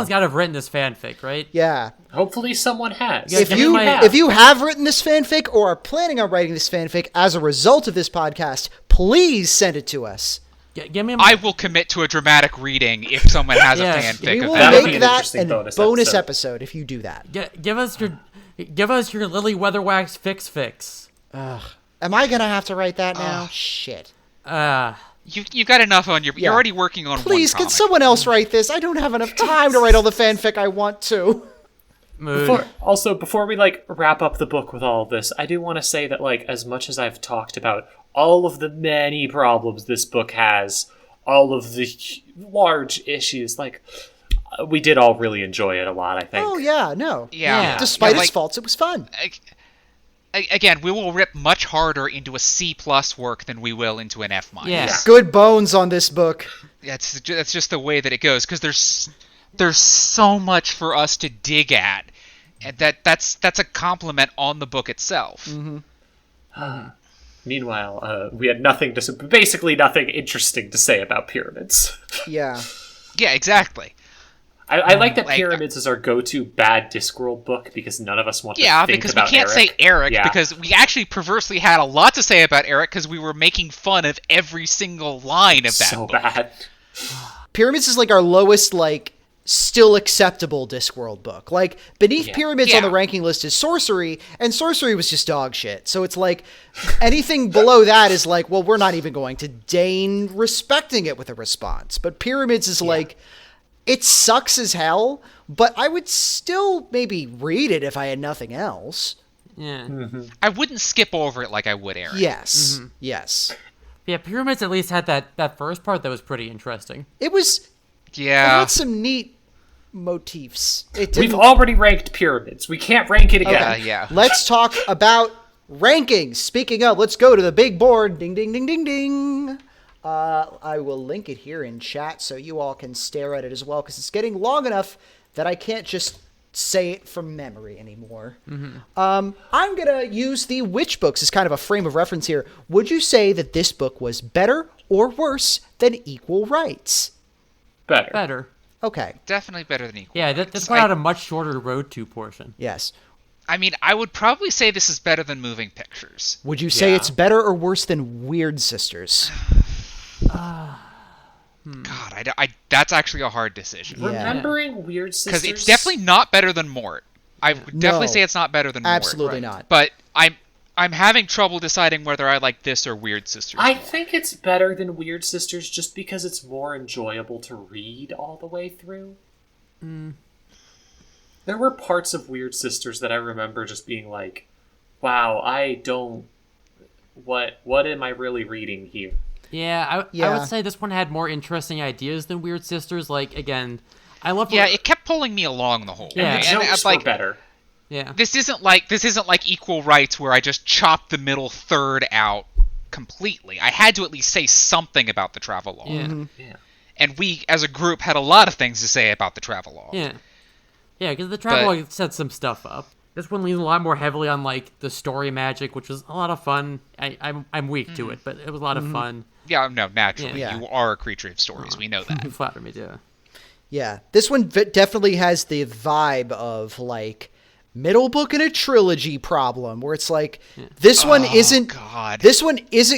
got to have written this fanfic, right? Yeah. Hopefully someone has. If you have written this fanfic or are planning on writing this fanfic as a result of this podcast, please send it to us. Give me I will commit to a dramatic reading if someone has a fanfic. We will of that. make that a bonus episode if you do that. Give us your Lily Weatherwax fix. Ugh. Am I gonna have to write that now? Shit. You've got enough on you're already working on Please, one can someone else write this? I don't have enough time to write all the fanfic I want to. Before we wrap up the book with all of this, I do want to say that as much as I've talked about all of the many problems this book has, all of the large issues, we did all really enjoy it a lot, I think. Oh yeah, no. Yeah. Despite its faults, it was fun. Again, we will rip much harder into a C+ work than we will into an F-. Yeah. Good bones on this book. That's just the way that it goes, because there's so much for us to dig at, and that's a compliment on the book itself. Mm-hmm. Meanwhile, we had basically nothing interesting to say about pyramids. Yeah. Yeah, exactly. I like that Pyramids is our go-to bad Discworld book because none of us want to think about Eric. Yeah, because we can't say Eric, because we actually perversely had a lot to say about Eric because we were making fun of every single line of that book. So bad. Pyramids is our lowest, still acceptable Discworld book. Beneath Pyramids on the ranking list is Sourcery, and Sourcery was just dog shit. So it's anything below that is well, we're not even going to deign respecting it with a response. But Pyramids is it sucks as hell, but I would still maybe read it if I had nothing else. Yeah. Mm-hmm. I wouldn't skip over it like I would Eric. Yes. Mm-hmm. Yes. Yeah, Pyramids at least had that first part that was pretty interesting. It was... Yeah. It had some neat motifs. We've already ranked pyramids. We can't rank it again. Okay. Yeah. Let's talk about rankings. Speaking of, let's go to the big board. Ding, ding, ding, ding, ding. I will link it here in chat so you all can stare at it as well, because it's getting long enough that I can't just say it from memory anymore. I'm going to use the Witch books as kind of a frame of reference here. Would you say that this book was better or worse than Equal Rites? Better. Okay. Definitely better than Equal Yeah, Rights. this one had a much shorter road to portion. Yes. I mean, I would probably say this is better than Moving Pictures. Would you say Yeah. it's better or worse than Wyrd Sisters? God, that's actually a hard decision. Yeah. Remembering Wyrd Sisters... Because it's definitely not better than Mort. I would definitely No. say it's not better than Mort. Absolutely not. But I'm having trouble deciding whether I like this or Wyrd Sisters. I think it's better than Wyrd Sisters just because it's more enjoyable to read all the way through. There were parts of Wyrd Sisters that I remember just being like, wow, what am I really reading here? Yeah, I Yeah. would say this one had more interesting ideas than Wyrd Sisters. Like, again, I love... Yeah, it kept pulling me along the whole way. Yeah. The jokes like, were better. Yeah. This isn't like Equal Rights where I just chopped the middle third out completely. I had to at least say something about the travelogue. Yeah. Yeah. And we, as a group, had a lot of things to say about the travelogue. Yeah. Yeah, because the travelogue set some stuff up. This one leans a lot more heavily on, like, the story magic, which was a lot of fun. I'm weak to it, but it was a lot of fun. Yeah, no, naturally. Yeah. You are a creature of stories. We know that. It flattered me, too. Yeah. This one definitely has the vibe of, like, middle book in a trilogy problem, where it's like, this one isn't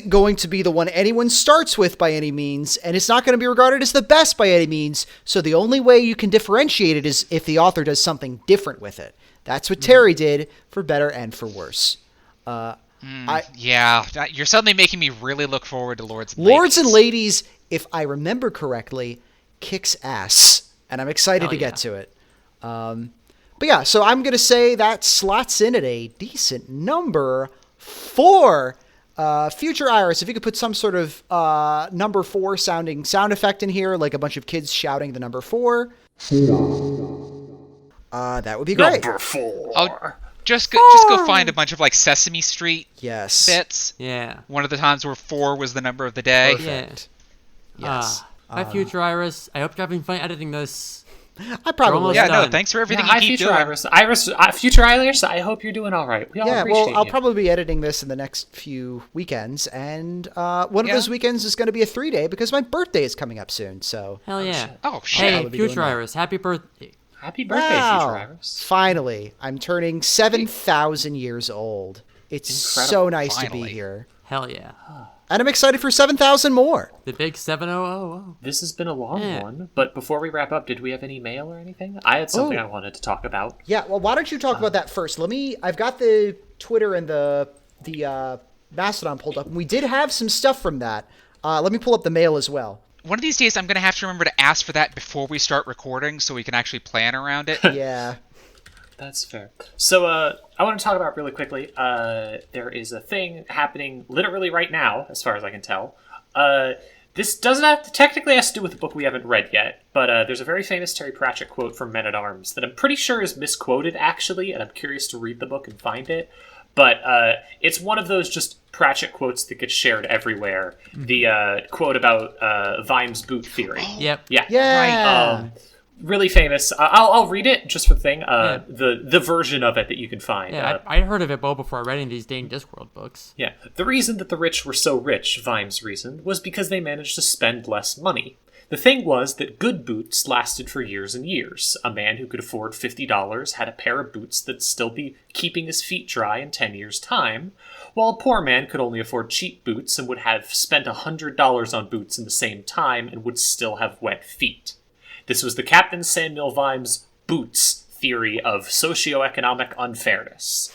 going to be the one anyone starts with by any means, and it's not going to be regarded as the best by any means, so the only way you can differentiate it is if the author does something different with it. That's what Terry did, for better and for worse. Yeah, you're suddenly making me really look forward to Lords and Lords Ladies. and Ladies, if I remember correctly, kicks ass, and I'm excited Hell to yeah. get to it. But yeah, so I'm going to say that slots in at a decent number 4. Future Iris, if you could put some sort of number 4 sounding sound effect in here, like a bunch of kids shouting the number 4, that would be great. Number 4. I'll just go find a bunch of like Sesame Street Yes. bits. Yeah. One of the times where 4 was the number of the day. Perfect. Yeah. Yes. Hi, Future Iris. I hope you're having fun editing this. I probably almost Yeah, done. no, thanks for everything Hi, you keep Future doing. Iris. Future Iris, I hope you're doing all right. We all Yeah, appreciate well, I'll you. probably be editing this in the next few weekends, and one of those weekends is going to be a 3-day because my birthday is coming up soon, so... Hell yeah. Oh, shit. Hey, would be doing Future that. Iris, happy birthday. Happy birthday, Wow. Future Iris. Finally, I'm turning 7,000 years old. It's so nice to be Finally. here. Hell yeah. And I'm excited for 7,000 more. The big 700. This has been a long Yeah. one, but before we wrap up, did we have any mail or anything? I had something Oh. I wanted to talk about. Yeah, well, why don't you talk about that first? I've got the Twitter and the Mastodon pulled up, and we did have some stuff from that. Let me pull up the mail as well. One of these days, I'm going to have to remember to ask for that before we start recording so we can actually plan around it. Yeah. That's fair. So, I want to talk about really quickly. There is a thing happening literally right now, as far as I can tell. This doesn't technically has to do with a book we haven't read yet, but there's a very famous Terry Pratchett quote from Men at Arms that I'm pretty sure is misquoted, actually, and I'm curious to read the book and find it. But it's one of those just Pratchett quotes that gets shared everywhere. The quote about Vime's boot theory. Yep. Yeah. Yeah. Really famous. I'll read it just for the thing. The version of it that you can find. Yeah, I heard of it well before I read any of these dang Discworld books. Yeah. The reason that the rich were so rich, Vimes reasoned, was because they managed to spend less money. The thing was that good boots lasted for years and years. A man who could afford $50 had a pair of boots that'd still be keeping his feet dry in 10 years' time, while a poor man could only afford cheap boots and would have spent $100 on boots in the same time and would still have wet feet. This was the Captain Samuel Vimes' boots theory of socioeconomic unfairness.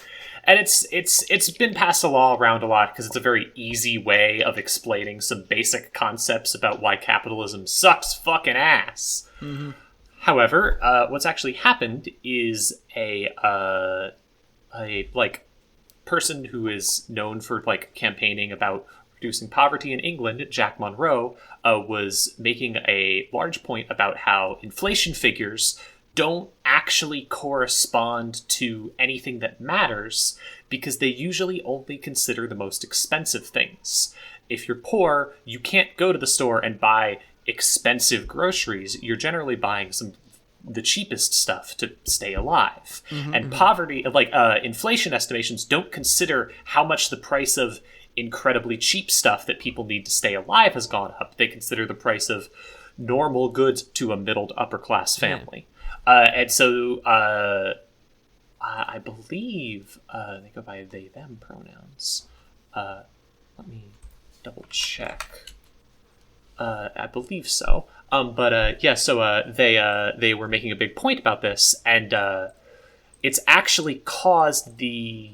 And it's been passed around a lot because it's a very easy way of explaining some basic concepts about why capitalism sucks fucking ass. Mm-hmm. However, what's actually happened is a person who is known for campaigning about reducing poverty in England, Jack Monroe, was making a large point about how inflation figures don't actually correspond to anything that matters because they usually only consider the most expensive things. If you're poor, you can't go to the store and buy expensive groceries. You're generally buying the cheapest stuff to stay alive. And poverty, inflation estimations don't consider how much the price of incredibly cheap stuff that people need to stay alive has gone up. They consider the price of normal goods to a middle to upper class family. And so I believe they go by they, them pronouns. Let me double check. I believe so. So they were making a big point about this, and it's actually caused the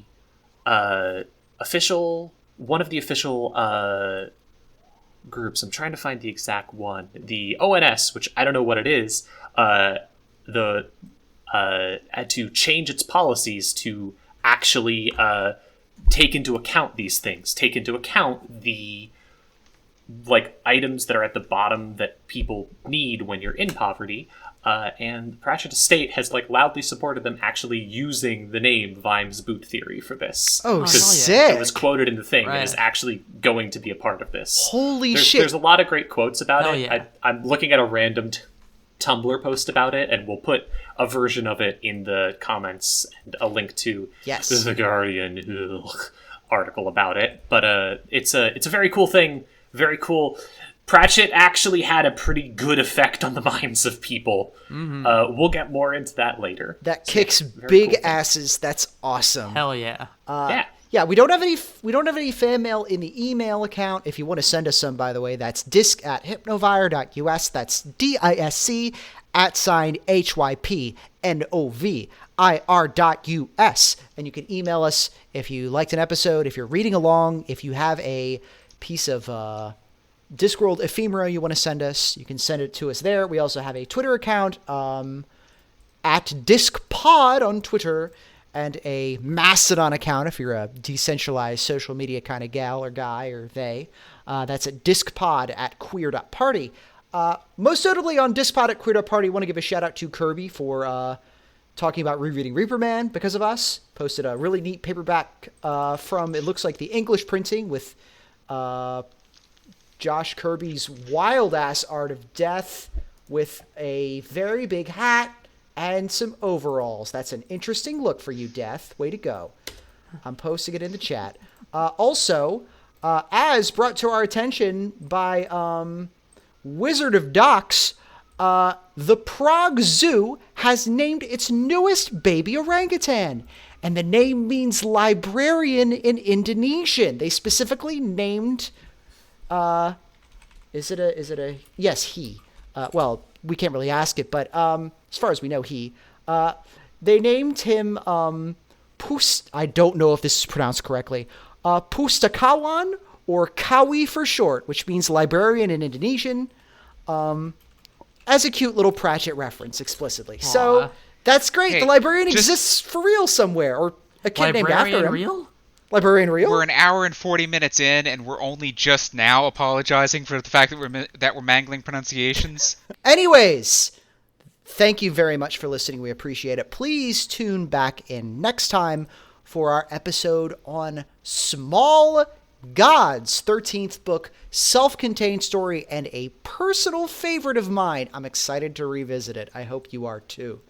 one of the official groups. I'm trying to find the exact one. The ONS, which I don't know what it is. Had to change its policies to actually take into account these things, take into account the items that are at the bottom that people need when you're in poverty. And the Pratchett Estate has loudly supported them actually using the name Vimes Boot Theory for this. Oh, sick! It was quoted in the thing and is actually going to be a part of this. Holy shit! There's a lot of great quotes about it. Yeah. I'm looking at a random Tumblr post about it, and we'll put a version of it in the comments and a link to the Guardian article about it. But it's a very cool thing. Very cool. Pratchett actually had a pretty good effect on the minds of people. We'll get more into that later. That kicks big asses. That's awesome. Hell yeah. Yeah, we don't have any fan mail in the email account. If you want to send us some, by the way, that's disc@hypnovire.us. That's DISC@HYPNOVIR.us. And you can email us if you liked an episode, if you're reading along, if you have a piece of Discworld ephemera you want to send us, you can send it to us there. We also have a Twitter account @DiscPod on Twitter, and a Mastodon account if you're a decentralized social media kind of gal or guy or they. That's at discpod@queer.party. Most notably on discpod@queer.party, I want to give a shout out to Kirby for talking about rereading Reaper Man because of us. Posted a really neat paperback from, it looks like, the English printing with Josh Kirby's wild-ass art of death with a very big hat and some overalls. That's an interesting look for you, Death. Way to go. I'm posting it in the chat. Also, as brought to our attention by Wizard of Docks, the Prague Zoo has named its newest baby orangutan. And the name means librarian in Indonesian. They specifically named... Is it a... Yes, he. Well, we can't really ask it, but as far as we know, he. They named him I don't know if this is pronounced correctly. Pustakawan, or Kawi for short, which means librarian in Indonesian, as a cute little Pratchett reference explicitly. Aww. So that's great. The librarian exists for real somewhere, or a kid named after him. Real? Librarian real? We're an hour and 40 minutes in, and we're only just now apologizing for the fact that we're mangling pronunciations. Anyways, thank you very much for listening. We appreciate it. Please tune back in next time for our episode on Small Gods, 13th book, self-contained story, and a personal favorite of mine. I'm excited to revisit it. I hope you are too.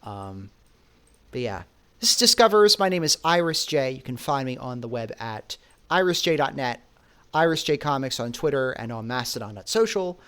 But yeah. This is Discoverers. My name is Iris J. You can find me on the web at irisj.net, irisjcomics on Twitter, and on mastodon.social.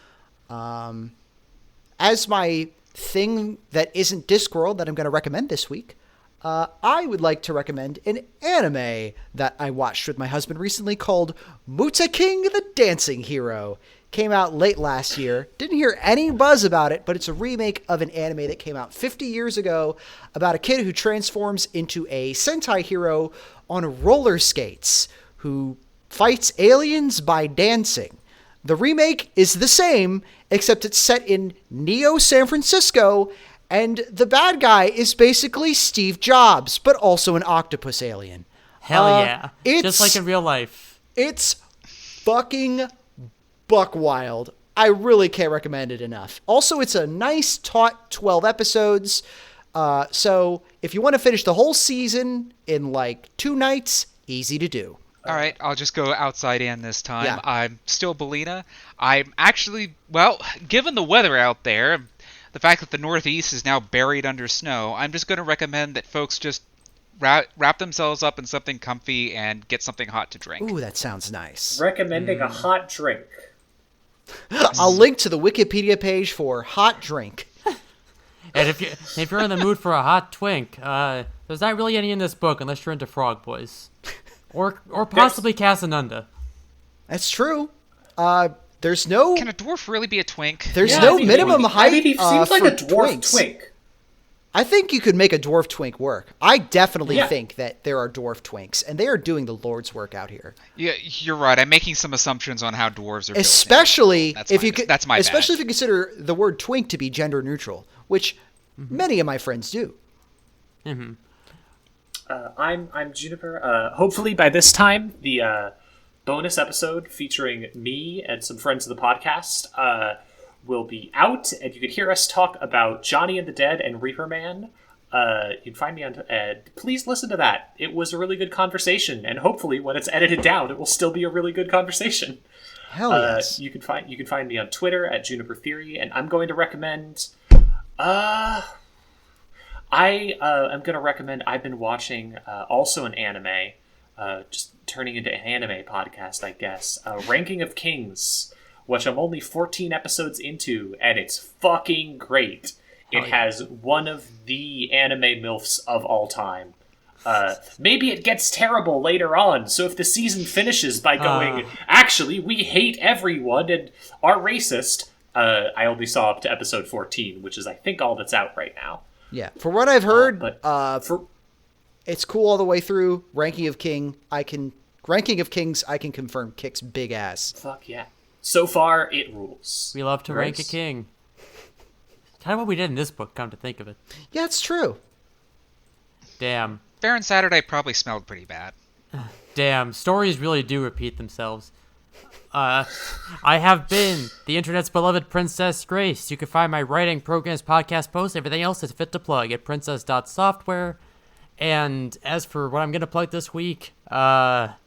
As my thing that isn't Discworld that I'm going to recommend this week, I would like to recommend an anime that I watched with my husband recently called Muta King the Dancing Hero. Came out late last year. Didn't hear any buzz about it, but it's a remake of an anime that came out 50 years ago about a kid who transforms into a Sentai hero on roller skates who fights aliens by dancing. The remake is the same, except it's set in Neo San Francisco, and the bad guy is basically Steve Jobs, but also an octopus alien. Hell yeah. Just like in real life. It's fucking buck wild. I really can't recommend it enough. Also, it's a nice taut 12 episodes. So if you want to finish the whole season in like 2 nights, easy to do. All right, I'll just go outside in this time. Yeah. I'm still Belina. I'm actually, well, given the weather out there, the fact that the Northeast is now buried under snow, I'm just going to recommend that folks just wrap themselves up in something comfy and get something hot to drink. Ooh, that sounds nice. Recommending a hot drink. I'll link to the Wikipedia page for hot drink. And if you're in the mood for a hot twink, there's not really any in this book unless you're into Frog Boys. Or possibly Casanunda. That's true. There's no... Can a dwarf really be a twink? There's no minimum height. I mean, he seems like for a dwarf twinks. twink. I think you could make a dwarf twink work. I definitely think that there are dwarf twinks, and they are doing the Lord's work out here. Yeah, you're right. I'm making some assumptions on how dwarves are built. Especially That's my bad. Especially if you consider the word twink to be gender neutral, which many of my friends do. Mm-hmm. I'm Juniper. Hopefully by this time, the bonus episode featuring me and some friends of the podcast will be out, and you can hear us talk about Johnny and the Dead and Reaper Man. You can find me on... please listen to that. It was a really good conversation, and hopefully when it's edited down, it will still be a really good conversation. Hell yes. You can find me on Twitter at Juniper Theory, and I'm going to recommend... I am going to recommend... I've been watching also an anime, just turning into an anime podcast, I guess. Ranking of Kings, which I'm only 14 episodes into, and it's fucking great. It has one of the anime MILFs of all time. Maybe it gets terrible later on, so if the season finishes by going, actually, we hate everyone and are racist, I only saw up to episode 14, which is, I think, all that's out right now. Yeah, for what I've heard, for it's cool all the way through. Ranking of Kings, I can confirm kicks big ass. Fuck yeah. So far, it rules. We love to rank a king. Kind of what we did in this book, come to think of it. Yeah, it's true. Damn. Baron Saturday probably smelled pretty bad. Damn, stories really do repeat themselves. I have been the internet's beloved Princess Grace. You can find my writing, programs, podcast posts, everything else that's fit to plug at princess.software. And as for what I'm going to plug this week, if I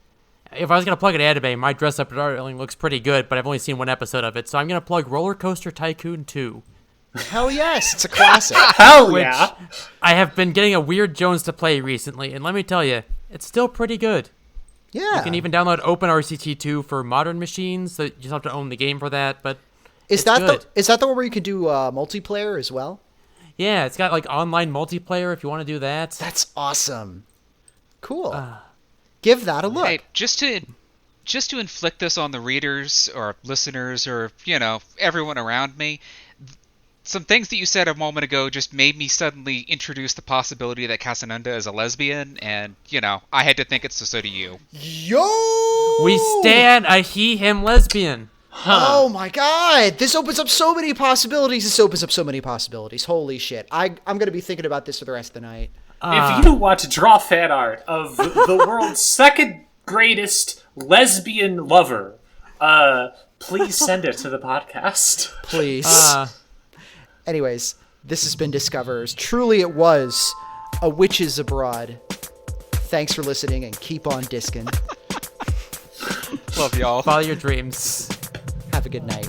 was going to plug an anime, my dress-up darling looks pretty good, but I've only seen one episode of it, so I'm going to plug Roller Coaster Tycoon 2. Hell yes, it's a classic. Hell Which yeah! I have been getting a Weird Jones to play recently, and let me tell you, it's still pretty good. Yeah. You can even download OpenRCT2 for modern machines, so you just have to own the game for that, but Is it's that good. the one where you can do multiplayer as well? Yeah, it's got like online multiplayer if you want to do that. That's awesome. Cool. Give that a look. Hey, just to inflict this on the readers or listeners or, everyone around me, some things that you said a moment ago just made me suddenly introduce the possibility that Casanunda is a lesbian, and, I had to think it, so do you. Yo! We stand a he-him lesbian. Oh my god! This opens up so many possibilities. Holy shit. I'm going to be thinking about this for the rest of the night. If you want to draw fan art of the world's second greatest lesbian lover, please send it to the podcast. Please. Anyways, this has been Discoverers. Truly it was a Witches Abroad. Thanks for listening and keep on discing. Love y'all. Follow your dreams. Have a good night.